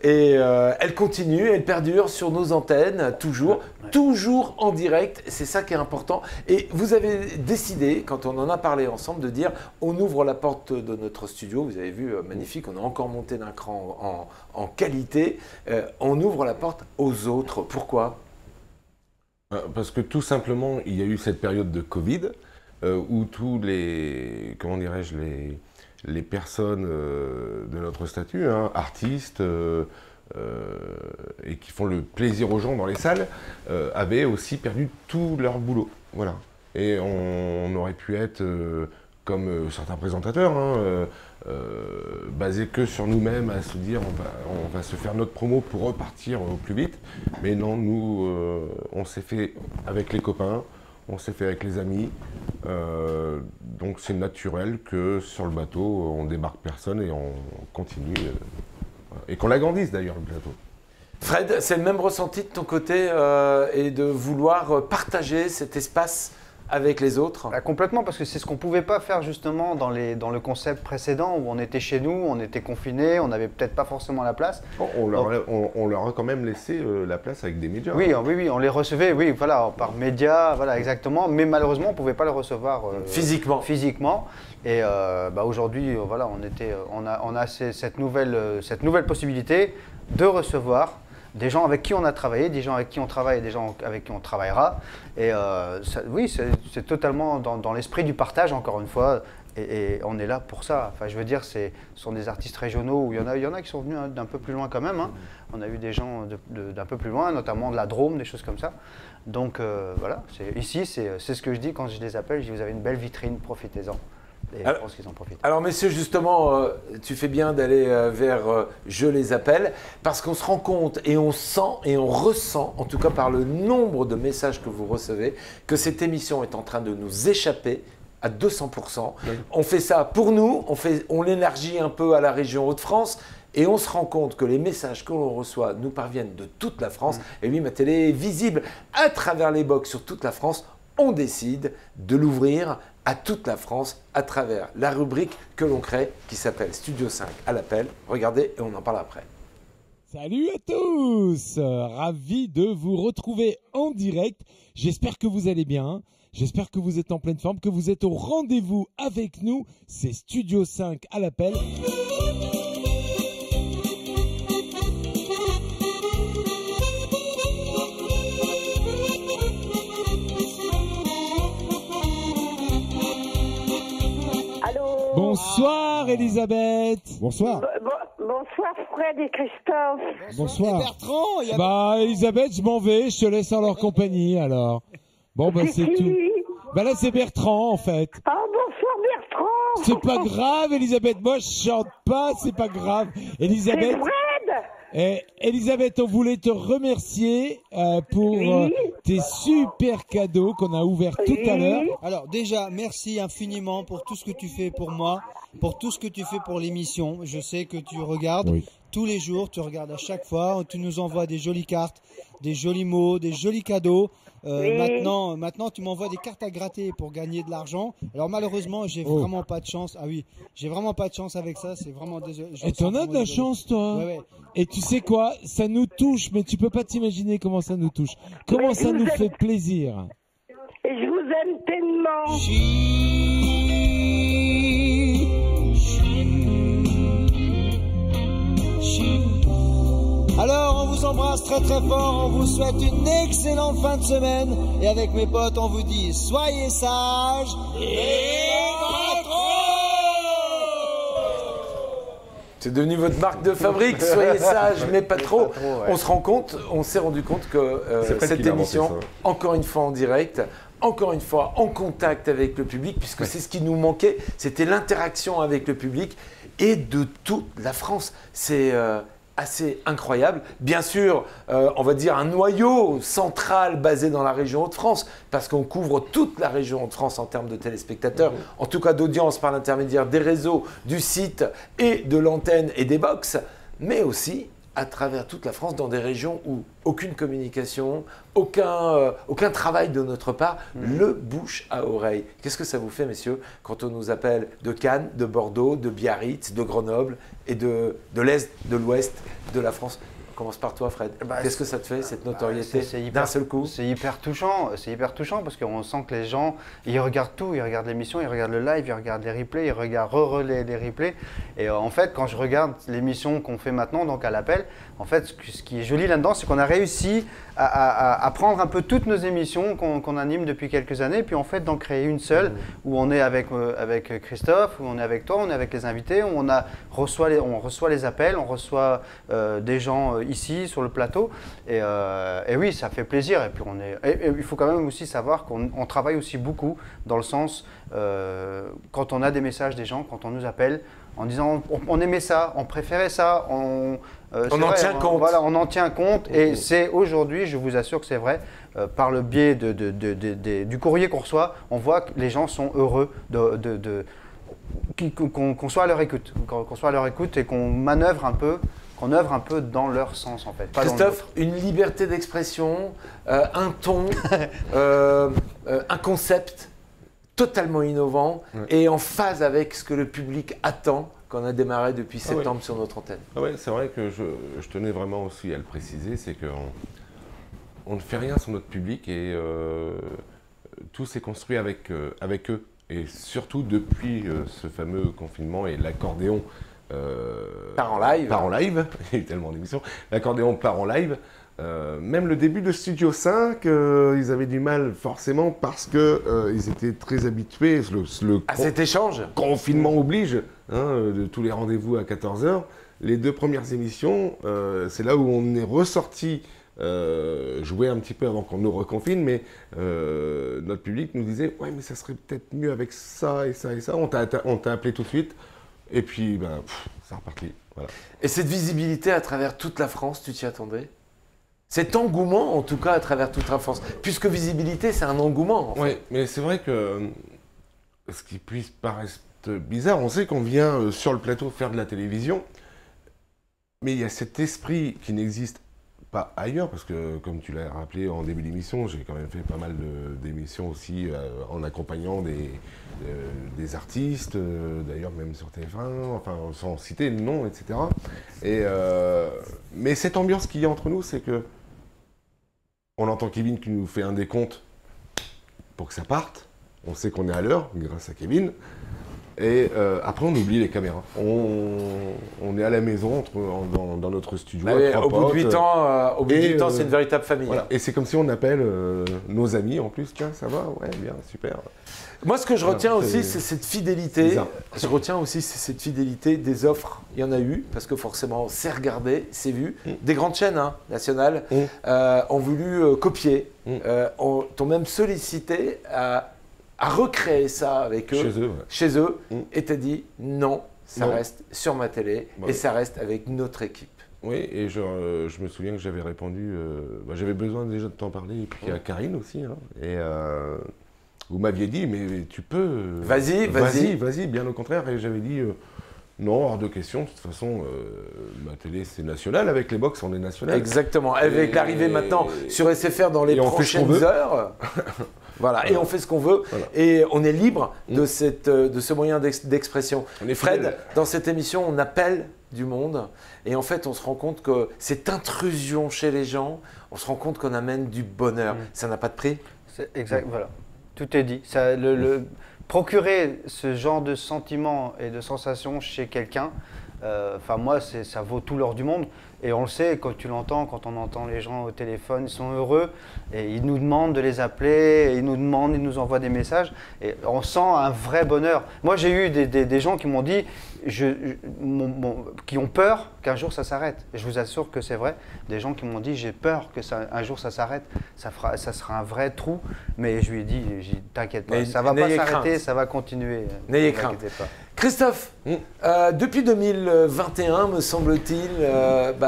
S1: et elle continue, elle perdure sur nos antennes, toujours en direct, c'est ça qui est important. Et vous avez décidé, quand on en a parlé ensemble, de dire on ouvre la porte de notre studio, vous avez vu, magnifique, on a encore monté d'un cran en qualité, on ouvre la porte aux autres. Pourquoi ?
S2: Parce que tout simplement, il y a eu cette période de Covid, où tous les, les personnes de notre statut, artistes, et qui font le plaisir aux gens dans les salles, avaient aussi perdu tout leur boulot. Voilà. Et on aurait pu être, comme certains présentateurs, basés que sur nous-mêmes, à se dire on va se faire notre promo pour repartir au plus vite. Mais non, nous, on s'est fait avec les copains, on s'est fait avec les amis, donc c'est naturel que sur le bateau, on débarque personne et on continue, et qu'on l'agrandisse d'ailleurs le bateau.
S1: Fred, c'est le même ressenti de ton côté et de vouloir partager cet espace avec les autres?
S3: Complètement, parce que c'est ce qu'on ne pouvait pas faire justement dans le concept précédent où on était chez nous, on était confinés, on n'avait peut-être pas forcément la place.
S2: On leur a quand même laissé la place avec des médias.
S3: Oui, on les recevait, par médias, voilà, exactement, mais malheureusement on ne pouvait pas les recevoir physiquement. Et aujourd'hui, on a cette nouvelle possibilité de recevoir des gens avec qui on a travaillé, des gens avec qui on travaille et des gens avec qui on travaillera. Et c'est totalement dans l'esprit du partage, encore une fois, et on est là pour ça. Enfin, je veux dire, ce sont des artistes régionaux, où il y en a qui sont venus d'un peu plus loin quand même. On a eu des gens d'un peu plus loin, notamment de la Drôme, des choses comme ça. Donc voilà, ici, c'est ce que je dis quand je les appelle, je dis vous avez une belle vitrine, profitez-en. Et je pense qu'ils en profitent.
S1: Alors messieurs, justement, tu fais bien d'aller vers je les appelle, parce qu'on se rend compte et on sent et on ressent, en tout cas par le nombre de messages que vous recevez, que cette émission est en train de nous échapper à 200%. Oui. On fait ça pour nous, on l'élargit un peu à la région Hauts-de-France, et on se rend compte que les messages que l'on reçoit nous parviennent de toute la France. Et oui, ma télé est visible à travers les box sur toute la France. On décide de l'ouvrir à toute la France à travers la rubrique que l'on crée qui s'appelle Studio 5 à l'appel. Regardez et on en parle après.
S16: Salut à tous, ravi de vous retrouver en direct. J'espère que vous allez bien, j'espère que vous êtes en pleine forme, que vous êtes au rendez-vous avec nous. C'est Studio 5 à l'appel. Bonsoir Elisabeth.
S4: Bonsoir.
S8: Bonsoir Fred et Christophe.
S4: Bonsoir.
S19: Bertrand,
S16: Bah Elisabeth, je m'en vais, je te laisse en leur compagnie alors. Bon bah c'est tout. Bah là c'est Bertrand en fait.
S8: Ah bonsoir Bertrand.
S16: C'est pas grave Elisabeth, moi je chante pas, c'est pas grave. Elisabeth.
S8: C'est Fred.
S16: Elisabeth, on voulait te remercier pour tes super cadeaux qu'on a ouverts tout à l'heure.
S6: Alors déjà, merci infiniment pour tout ce que tu fais pour moi, pour tout ce que tu fais pour l'émission. Je sais que tu regardes tous les jours, tu regardes à chaque fois, tu nous envoies des jolies cartes, des jolis mots, des jolis cadeaux. Maintenant, tu m'envoies des cartes à gratter pour gagner de l'argent. Alors malheureusement, j'ai vraiment pas de chance. Ah oui, j'ai vraiment pas de chance avec ça. C'est vraiment désolé.
S16: Et t'en as de la chance, toi.
S6: Ouais.
S16: Et tu sais quoi, ça nous touche, mais tu peux pas t'imaginer comment ça nous touche. Comment ça nous fait plaisir.
S8: Et je vous aime tellement.
S19: Alors on vous embrasse très très fort, on vous souhaite une excellente fin de semaine et avec mes potes on vous dit soyez sages et pas trop.
S1: C'est devenu votre marque de fabrique, soyez sages mais pas trop. On s'est rendu compte que cette émission, encore une fois en direct, encore une fois en contact avec le public, puisque c'est ce qui nous manquait, c'était l'interaction avec le public et de toute la France. C'est assez incroyable. Bien sûr, on va dire un noyau central basé dans la région Hauts-de-France, parce qu'on couvre toute la région Hauts-de-France en termes de téléspectateurs, en tout cas d'audience par l'intermédiaire des réseaux, du site et de l'antenne et des box, mais aussi à travers toute la France dans des régions où aucune communication, aucun travail de notre part, le bouche à oreille. Qu'est-ce que ça vous fait, messieurs, quand on nous appelle de Cannes, de Bordeaux, de Biarritz, de Grenoble et de l'Est, de l'Ouest de la France? On commence par toi, Fred. Qu'est-ce que ça te fait, cette notoriété d'un seul coup?
S3: C'est hyper touchant parce qu'on sent que les gens, ils regardent tout, ils regardent l'émission, ils regardent le live, ils regardent les replays, ils regardent les replays. Et en fait, quand je regarde l'émission qu'on fait maintenant, donc à l'appel, en fait, ce qui est joli là-dedans, c'est qu'on a réussi à prendre un peu toutes nos émissions qu'on anime depuis quelques années, puis en fait d'en créer une seule, où on est avec Christophe, où on est avec toi, on est avec les invités, où on reçoit les appels, on reçoit des gens ici sur le plateau, et oui, ça fait plaisir. Et puis il faut quand même aussi savoir qu'on travaille aussi beaucoup dans le sens quand on a des messages des gens, quand on nous appelle en disant on aimait ça, on préférait ça, on en tient compte. Voilà, on en tient compte, et c'est aujourd'hui, je vous assure que c'est vrai, par le biais du courrier qu'on reçoit, on voit que les gens sont heureux qu'on soit à leur écoute, et qu'on manœuvre un peu. Qu'on œuvre un peu dans leur sens, en fait.
S1: Christophe, une liberté d'expression, un ton, un concept totalement innovant et en phase avec ce que le public attend, qu'on a démarré depuis septembre sur notre antenne.
S2: Oui, c'est vrai que je tenais vraiment aussi à le préciser, c'est qu'on ne fait rien sur notre public et tout s'est construit avec eux. Et surtout depuis ce fameux confinement et l'accordéon
S1: part en live.
S2: Il y a eu tellement d'émissions. L'accordéon part en live. Même le début de Studio 5, ils avaient du mal forcément parce qu'ils étaient très habitués.
S1: À cet échange.
S2: Confinement oblige, de tous les rendez-vous à 14h. Les deux premières émissions, c'est là où on est ressorti jouer un petit peu avant qu'on nous reconfine, mais notre public nous disait « Ouais, mais ça serait peut-être mieux avec ça et ça et ça ». On t'a appelé tout de suite. Et puis, c'est reparti. Voilà.
S1: Et cette visibilité à travers toute la France, tu t'y attendais? Cet engouement, en tout cas, à travers toute la France. Puisque visibilité, c'est un engouement.
S2: Oui, mais c'est vrai que ce qui puisse paraître bizarre, on sait qu'on vient sur le plateau faire de la télévision, mais il y a cet esprit qui n'existe pas ailleurs, parce que, comme tu l'as rappelé en début d'émission, j'ai quand même fait pas mal d'émissions aussi en accompagnant des artistes, d'ailleurs même sur TF1, enfin sans citer le nom, etc. Mais cette ambiance qu'il y a entre nous, c'est que on entend Kevin qui nous fait un décompte pour que ça parte. On sait qu'on est à l'heure grâce à Kevin. Et après, on oublie les caméras. On est à la maison, dans notre studio.
S1: Au bout de 8 ans, c'est une véritable famille.
S2: Voilà. Et c'est comme si on appelle nos amis en plus. Tiens, ça va? Ouais, bien, super.
S1: Moi, ce que je retiens aussi, c'est cette fidélité. Je retiens aussi cette fidélité des offres. Il y en a eu, parce que forcément, c'est regardé, c'est vu. Des grandes chaînes nationales ont voulu copier, t'ont même sollicité à recréer ça avec eux, chez eux, et t'as dit non, ça reste sur ma télé et ça reste avec notre équipe.
S2: Oui, et je me souviens que j'avais répondu, j'avais besoin déjà de t'en parler, et puis à Karine aussi, et vous m'aviez dit, mais tu peux... Vas-y, bien au contraire, et j'avais dit, non, hors de question, de toute façon, ma télé c'est national, avec les box on est national.
S1: Exactement, avec l'arrivée maintenant sur SFR dans les prochaines heures... Voilà, et on fait ce qu'on veut, et on est libre de ce moyen d'expression. Fred, dans cette émission, on appelle du monde, et en fait, on se rend compte que cette intrusion chez les gens, on se rend compte qu'on amène du bonheur. Ça n'a pas de prix.
S3: Exact, voilà. Tout est dit. Ça, procurer ce genre de sentiments et de sensations chez quelqu'un, moi, ça vaut tout l'or du monde. Et on le sait, quand tu l'entends, quand on entend les gens au téléphone, ils sont heureux et ils nous demandent de les appeler, et ils nous envoient des messages et on sent un vrai bonheur. Moi, j'ai eu des gens qui m'ont dit, qui ont peur qu'un jour ça s'arrête. Et je vous assure que c'est vrai. Des gens qui m'ont dit, j'ai peur que un jour ça s'arrête. Ça sera un vrai trou. Mais je lui ai dit, t'inquiète pas, ça va pas s'arrêter, ça va continuer.
S1: N'ayez crainte. Christophe, depuis 2021, me semble-t-il,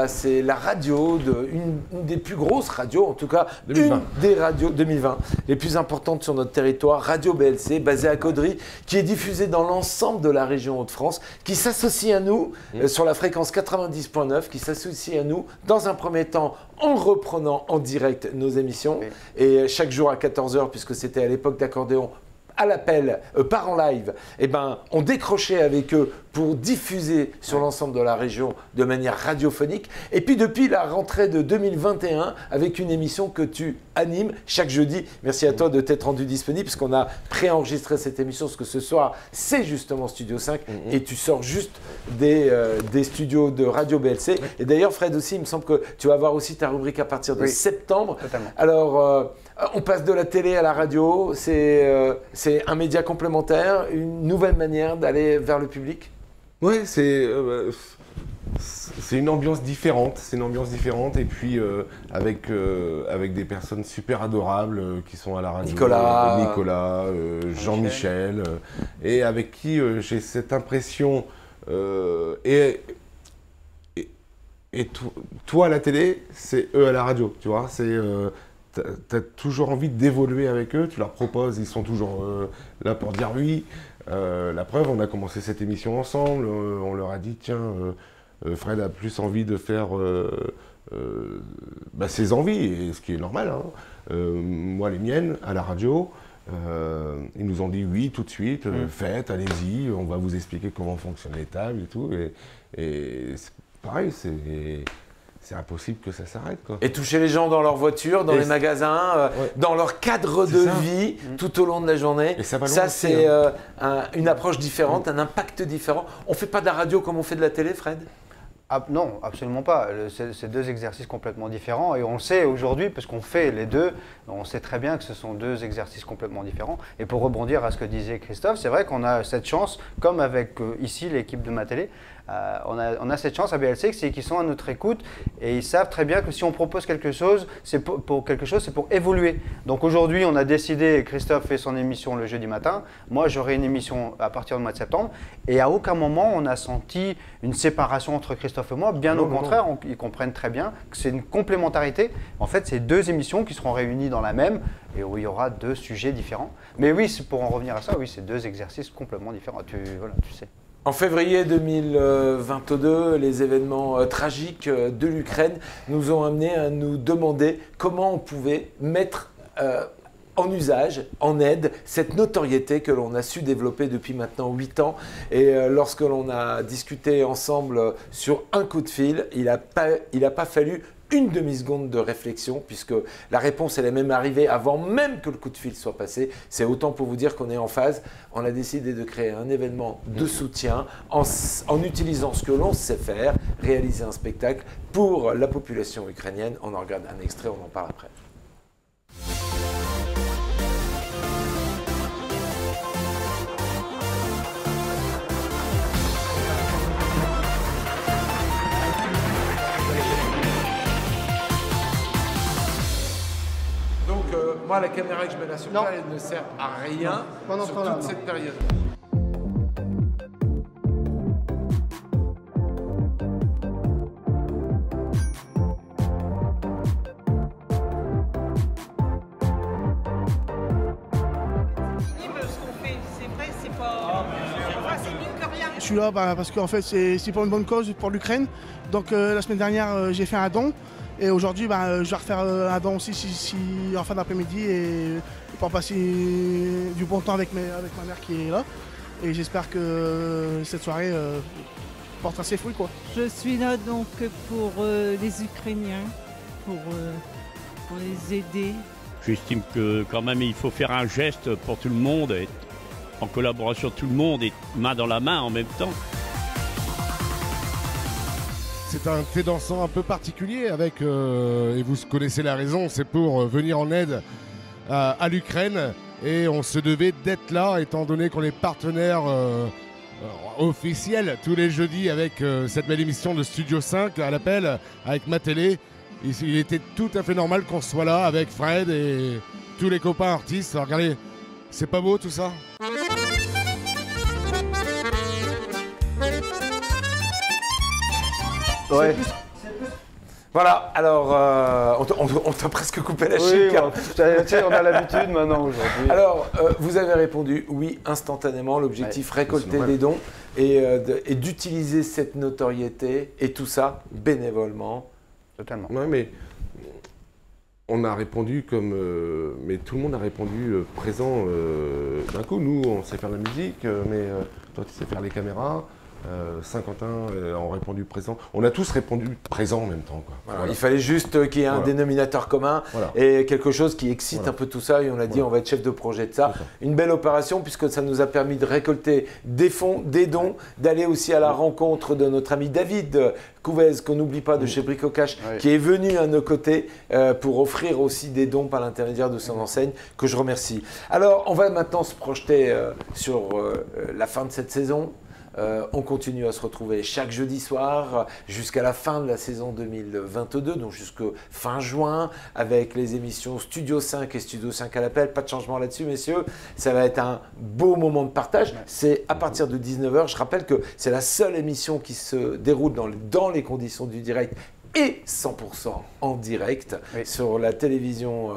S1: c'est la radio, une des plus grosses radios, en tout cas 2020. Une des radios 2020 les plus importantes sur notre territoire, Radio BLC, basée à Caudry, qui est diffusée dans l'ensemble de la région Hauts-de-France, qui s'associe à nous sur la fréquence 90.9, qui s'associe à nous dans un premier temps en reprenant en direct nos émissions, et chaque jour à 14h, puisque c'était à l'époque d'Accordéon, à l'appel, par en live, on décrochait avec eux pour diffuser sur l'ensemble de la région de manière radiophonique. Et puis depuis la rentrée de 2021, avec une émission que tu animes chaque jeudi. Merci à toi de t'être rendu disponible, puisqu'on a préenregistré cette émission, parce que ce soir, c'est justement Studio 5, et tu sors juste des studios de Radio BLC. Et d'ailleurs, Fred aussi, il me semble que tu vas avoir aussi ta rubrique à partir de septembre.
S3: Totalement.
S1: Alors, on passe de la télé à la radio, c'est un média complémentaire, une nouvelle manière d'aller vers le public?
S2: Oui, c'est une ambiance différente. Et puis avec des personnes super adorables qui sont à la radio. Nicolas, Jean-Michel, et avec qui j'ai cette impression. Et toi à la télé, c'est eux à la radio, tu vois. T'as toujours envie d'évoluer avec eux, tu leur proposes, ils sont toujours là pour dire oui. La preuve, on a commencé cette émission ensemble, on leur a dit tiens, Fred a plus envie de faire ses envies, et ce qui est normal, moi les miennes à la radio. Ils nous ont dit oui tout de suite, faites, allez-y, on va vous expliquer comment fonctionnent les tables et tout. Et c'est pareil, c'est impossible que ça s'arrête.
S1: Et toucher les gens dans leur voiture, dans les magasins, dans leur cadre de vie, tout au long de la journée.
S2: Et ça
S1: c'est une approche différente, un impact différent. On ne fait pas de la radio comme on fait de la télé, Fred?
S3: Non, absolument pas. C'est deux exercices complètement différents, et on le sait aujourd'hui parce qu'on fait les deux. On sait très bien que ce sont deux exercices complètement différents. Et pour rebondir à ce que disait Christophe, c'est vrai qu'on a cette chance, comme avec ici l'équipe de ma télé, on a cette chance à BLC, c'est qu'ils sont à notre écoute et ils savent très bien que si on propose quelque chose, c'est pour évoluer. Donc aujourd'hui, on a décidé, Christophe fait son émission le jeudi matin, moi j'aurai une émission à partir du mois de septembre, et à aucun moment on a senti une séparation entre Christophe et moi, bien au contraire, ils comprennent très bien que c'est une complémentarité. En fait, c'est deux émissions qui seront réunies dans la même, et où il y aura deux sujets différents. Mais oui, pour en revenir à ça, oui, c'est deux exercices complètement différents, tu sais.
S1: En février 2022, les événements tragiques de l'Ukraine nous ont amené à nous demander comment on pouvait mettre en usage, en aide, cette notoriété que l'on a su développer depuis maintenant 8 ans. Et lorsque l'on a discuté ensemble sur un coup de fil, il n'a pas fallu une demi-seconde de réflexion, puisque la réponse, elle est même arrivée avant même que le coup de fil soit passé. C'est autant pour vous dire qu'on est en phase. On a décidé de créer un événement de soutien en utilisant ce que l'on sait faire, réaliser un spectacle pour la population ukrainienne. On en regarde un extrait, on en parle après. Moi, la caméra que je mets là sur toi, elle ne sert à rien sur toute cette période.
S20: Je suis là parce qu'en fait, c'est pour une bonne cause, pour l'Ukraine. Donc la semaine dernière, j'ai fait un don. Et aujourd'hui, je vais refaire un don aussi en fin d'après-midi et pour passer du bon temps avec ma mère qui est là. Et j'espère que cette soirée portera ses fruits, quoi.
S21: Je suis là donc pour les Ukrainiens, pour les aider.
S22: J'estime que quand même il faut faire un geste pour tout le monde, et en collaboration tout le monde et main dans la main en même temps.
S4: C'est un fait dansant un peu particulier avec, et vous connaissez la raison, c'est pour venir en aide à l'Ukraine. Et on se devait d'être là, étant donné qu'on est partenaire officiel tous les jeudis avec cette belle émission de Studio 5 à l'appel, avec ma télé. Il était tout à fait normal qu'on soit là avec Fred et tous les copains artistes. Alors, regardez, c'est pas beau tout ça ?
S3: Ouais.
S1: Voilà, alors on t'a presque coupé la chic.
S3: On a l'habitude maintenant aujourd'hui.
S1: Alors, vous avez répondu oui instantanément. L'objectif, récolter des dons et d'utiliser cette notoriété et tout ça bénévolement.
S3: Totalement.
S2: Ouais, mais on a répondu comme... mais tout le monde a répondu présent d'un coup. Nous, on sait faire la musique, mais toi, tu sais faire les caméras. Saint-Quentin ont répondu présent. On a tous répondu présent en même temps, quoi.
S1: Voilà. Il fallait juste qu'il y ait un dénominateur commun et quelque chose qui excite un peu tout ça. Et on a dit on va être chef de projet de ça. Une belle opération puisque ça nous a permis de récolter des fonds, des dons, d'aller aussi à la rencontre de notre ami David Couvez, qu'on n'oublie pas, de chez Bricocash, qui est venu à nos côtés pour offrir aussi des dons par l'intermédiaire de son enseigne, que je remercie. Alors, on va maintenant se projeter sur la fin de cette saison. On continue à se retrouver chaque jeudi soir jusqu'à la fin de la saison 2022, donc jusqu'au fin juin, avec les émissions Studio 5 et Studio 5 à l'appel. Pas de changement là-dessus, messieurs. Ça va être un beau moment de partage. C'est à partir de 19h. Je rappelle que c'est la seule émission qui se déroule dans les conditions du direct et 100% en direct sur la télévision,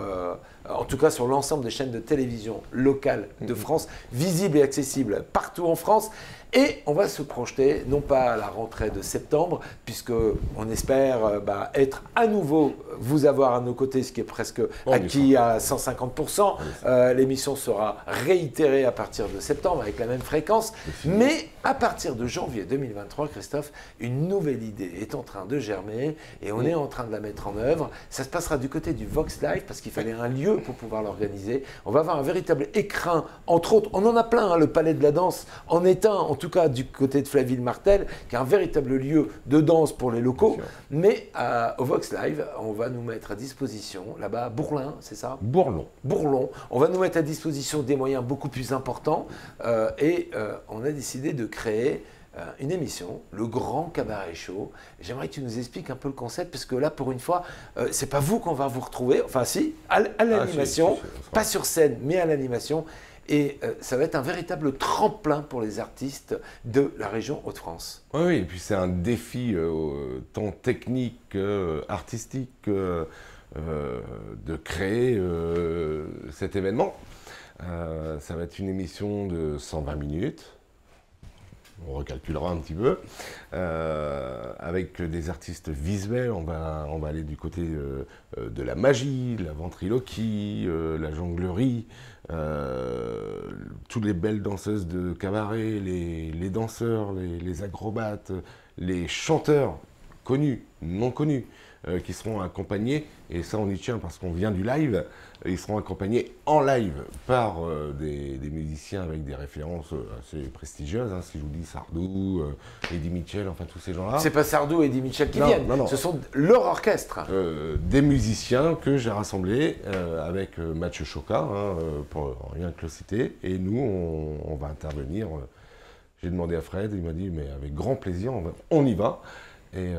S1: en tout cas sur l'ensemble des chaînes de télévision locales de France, visibles et accessibles partout en France. Et on va se projeter, non pas à la rentrée de septembre, puisqu'on espère être à nouveau, vous avoir à nos côtés, ce qui est presque acquis à 150%. L'émission sera réitérée à partir de septembre avec la même fréquence. Mais à partir de janvier 2023, Christophe, une nouvelle idée est en train de germer et on est en train de la mettre en œuvre. Ça se passera du côté du Vox Live parce qu'il fallait un lieu pour pouvoir l'organiser. On va avoir un véritable écrin, entre autres, on en a plein, le Palais de la Danse en est un, en tout cas du côté de Flaville-Martel, qui est un véritable lieu de danse pour les locaux. Mais au Vox Live, on va nous mettre à disposition, là-bas, à Bourlin, c'est ça ?
S2: Bourlon.
S1: Bourlon. On va nous mettre à disposition des moyens beaucoup plus importants et on a décidé de créer une émission, le Grand Cabaret Show. J'aimerais que tu nous expliques un peu le concept, parce que là, pour une fois, c'est pas vous qu'on va vous retrouver, enfin si, à l'animation, pas sur scène, mais à l'animation. Et ça va être un véritable tremplin pour les artistes de la région Hauts-de-France.
S2: Oui, et puis c'est un défi tant technique, artistique, de créer cet événement. Ça va être une émission de 120 minutes. On recalculera un petit peu. Avec des artistes visuels, on va aller du côté de la magie, la ventriloquie, la jonglerie, toutes les belles danseuses de cabaret, les danseurs, les acrobates, les chanteurs connus, non connus, qui seront accompagnés, et ça on y tient parce qu'on vient du live, ils seront accompagnés en live par des musiciens avec des références assez prestigieuses, hein, si je vous dis Sardou, Eddie Mitchell, enfin tous ces gens-là.
S1: C'est pas Sardou et Eddie Mitchell qui viennent, ce sont leur orchestre.
S2: Des musiciens que j'ai rassemblés avec Mathieu Choca, hein, pour rien que le citer, et nous on va intervenir. J'ai demandé à Fred, il m'a dit mais avec grand plaisir, on y va, et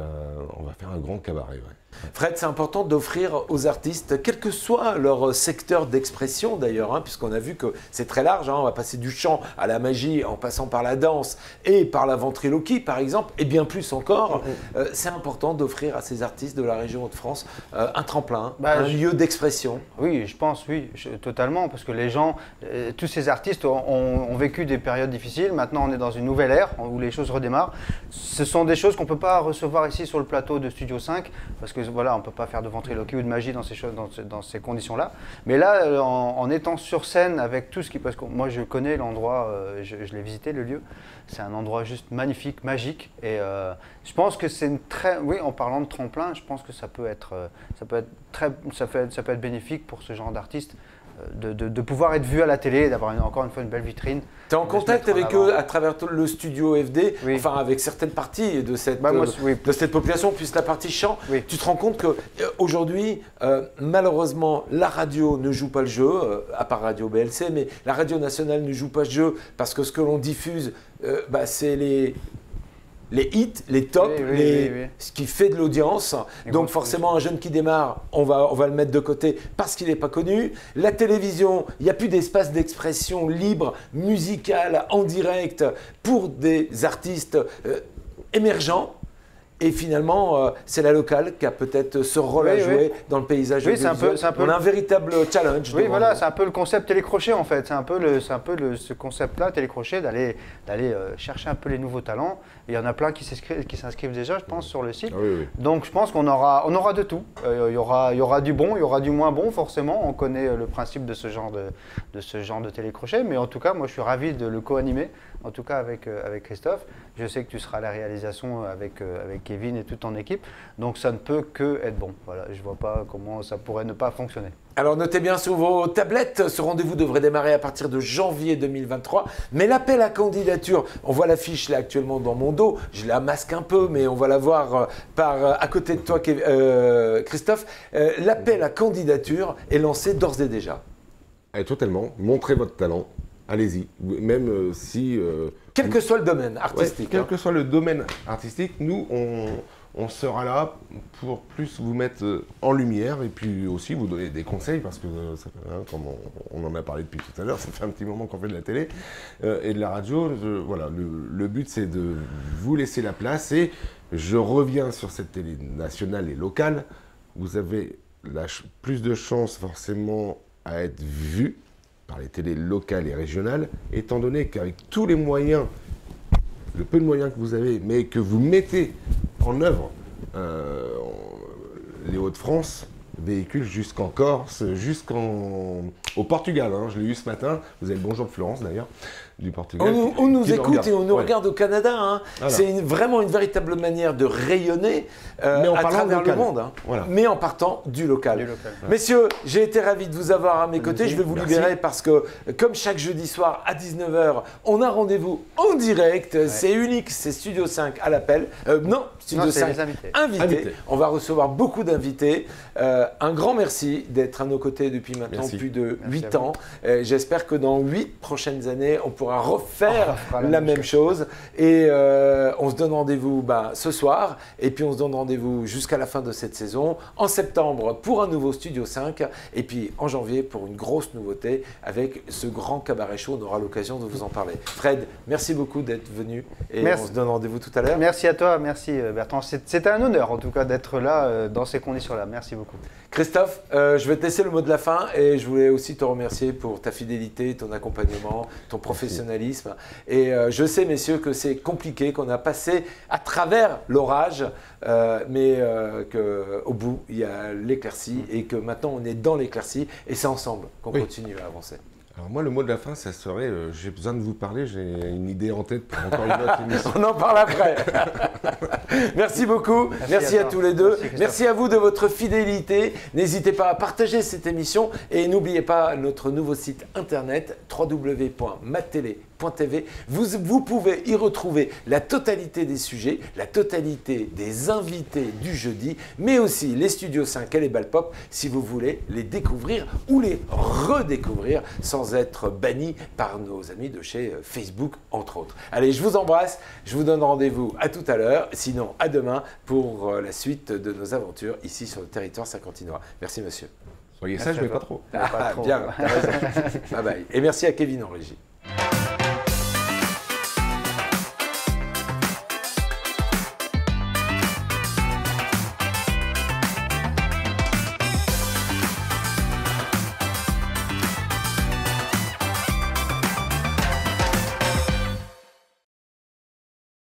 S2: on va faire un grand cabaret. Ouais.
S1: Fred, c'est important d'offrir aux artistes, quel que soit leur secteur d'expression d'ailleurs, hein, puisqu'on a vu que c'est très large, hein, on va passer du chant à la magie en passant par la danse et par la ventriloquie par exemple, et bien plus encore. C'est important d'offrir à ces artistes de la région Hauts-de-France un tremplin, un lieu d'expression.
S3: Oui, je pense, oui, totalement, parce que les gens, tous ces artistes ont vécu des périodes difficiles, maintenant on est dans une nouvelle ère où les choses redémarrent. Ce sont des choses qu'on ne peut pas recevoir ici sur le plateau de Studio 5, parce que voilà, on ne peut pas faire de ventriloquie ou de magie dans ces conditions-là. Mais là, en étant sur scène avec tout ce qui... Parce que moi, je connais l'endroit, je l'ai visité, le lieu. C'est un endroit juste magnifique, magique. Et je pense que c'est une très... Oui, en parlant de tremplin, je pense que ça peut être bénéfique pour ce genre d'artistes. De pouvoir être vu à la télé, d'avoir encore une fois une belle vitrine.
S1: Tu es en contact avec eux à travers le studio FD, enfin avec certaines parties de cette, de cette population, puisque la partie chant, tu te rends compte qu'aujourd'hui, malheureusement, la radio ne joue pas le jeu, à part Radio BLC, mais la radio nationale ne joue pas le jeu parce que ce que l'on diffuse, c'est les hits, les tops, ce qui fait de l'audience. Donc forcément, un jeune qui démarre, on va le mettre de côté parce qu'il n'est pas connu. La télévision, il n'y a plus d'espace d'expression libre, musicale, en direct, pour des artistes émergents. Et finalement, c'est la locale qui a peut-être ce rôle à jouer dans le paysage audiovisuel. On a un véritable challenge.
S3: Oui, voilà, c'est un peu le concept télécrochet en fait. C'est un peu ce concept-là, télécrochet, d'aller chercher un peu les nouveaux talents. Et il y en a plein qui s'inscrivent déjà, je pense, sur le site. Donc je pense qu'on aura de tout. Il y aura du bon, il y aura du moins bon, forcément. On connaît le principe de ce genre de télécrochet. Mais en tout cas, moi, je suis ravi de le co-animer, en tout cas avec Christophe. Je sais que tu seras à la réalisation avec Kevin et toute ton équipe. Donc ça ne peut que être bon. Voilà, je ne vois pas comment ça pourrait ne pas fonctionner.
S1: Alors notez bien sur vos tablettes, ce rendez-vous devrait démarrer à partir de janvier 2023. Mais l'appel à candidature, on voit l'affiche là actuellement dans mon dos, je la masque un peu, mais on va la voir à côté de toi, Christophe. L'appel à candidature est lancé d'ores et déjà.
S2: Totalement, montrez votre talent. Allez-y, même si...
S1: quel que soit le domaine artistique.
S2: Quel que soit le domaine artistique, nous, on sera là pour plus vous mettre en lumière et puis aussi vous donner des conseils parce que, comme on en a parlé depuis tout à l'heure, ça fait un petit moment qu'on fait de la télé et de la radio. Voilà, le but, c'est de vous laisser la place et je reviens sur cette télé nationale et locale. Vous avez plus de chances forcément à être vu par les télés locales et régionales, étant donné qu'avec tous les moyens, le peu de moyens que vous avez, mais que vous mettez en œuvre, les Hauts-de-France véhiculent jusqu'en Corse, au Portugal. Hein. Je l'ai eu ce matin, vous avez le bonjour de Florence d'ailleurs, du Portugal.
S1: On nous écoute et on nous regarde au Canada. Hein. Voilà. C'est vraiment une véritable manière de rayonner à travers le monde. Hein. Voilà. Mais en partant du local. Messieurs, j'ai été ravi de vous avoir à mes côtés. Je vais vous libérer parce que, comme chaque jeudi soir à 19 h, on a rendez-vous en direct. C'est unique, c'est Studio 5 à l'appel. Non, Studio 5 invité. On va recevoir beaucoup d'invités. Un grand merci d'être à nos côtés depuis maintenant plus de 8 ans. J'espère que dans 8 prochaines années, on pourra refaire la même chose. Et on se donne rendez-vous ce soir. Et puis on se donne rendez-vous jusqu'à la fin de cette saison. En septembre pour un nouveau Studio 5. Et puis en janvier pour une grosse nouveauté avec ce grand cabaret show. On aura l'occasion de vous en parler. Fred, merci beaucoup d'être venu. Et on se donne rendez-vous tout à l'heure.
S3: Merci à toi. Merci Bertrand. C'était un honneur en tout cas d'être là dans ces conditions-là. Merci beaucoup.
S1: Christophe, je vais te laisser le mot de la fin et je voulais aussi te remercier pour ta fidélité, ton accompagnement, ton professionnalisme. Et je sais, messieurs, que c'est compliqué, qu'on a passé à travers l'orage, mais qu'au bout, il y a l'éclaircie et que maintenant, on est dans l'éclaircie et c'est ensemble qu'on continue à avancer.
S2: Alors moi, le mot de la fin, ça serait j'ai besoin de vous parler, j'ai une idée en tête pour encore une autre émission.
S1: On en parle après. Merci beaucoup. Merci à tous les deux. Merci à vous de votre fidélité. N'hésitez pas à partager cette émission et n'oubliez pas notre nouveau site internet www.matele.tv. Vous pouvez y retrouver la totalité des sujets, la totalité des invités du jeudi, mais aussi les Studios 5 et les Balpop si vous voulez les découvrir ou les redécouvrir sans être bannis par nos amis de chez Facebook, entre autres. Allez, je vous embrasse, je vous donne rendez-vous à tout à l'heure, sinon à demain pour la suite de nos aventures ici sur le territoire saint-quentinois. Merci monsieur.
S2: Soyez sage, mais pas trop.
S1: Bien, bye bye. Et merci à Kevin en régie.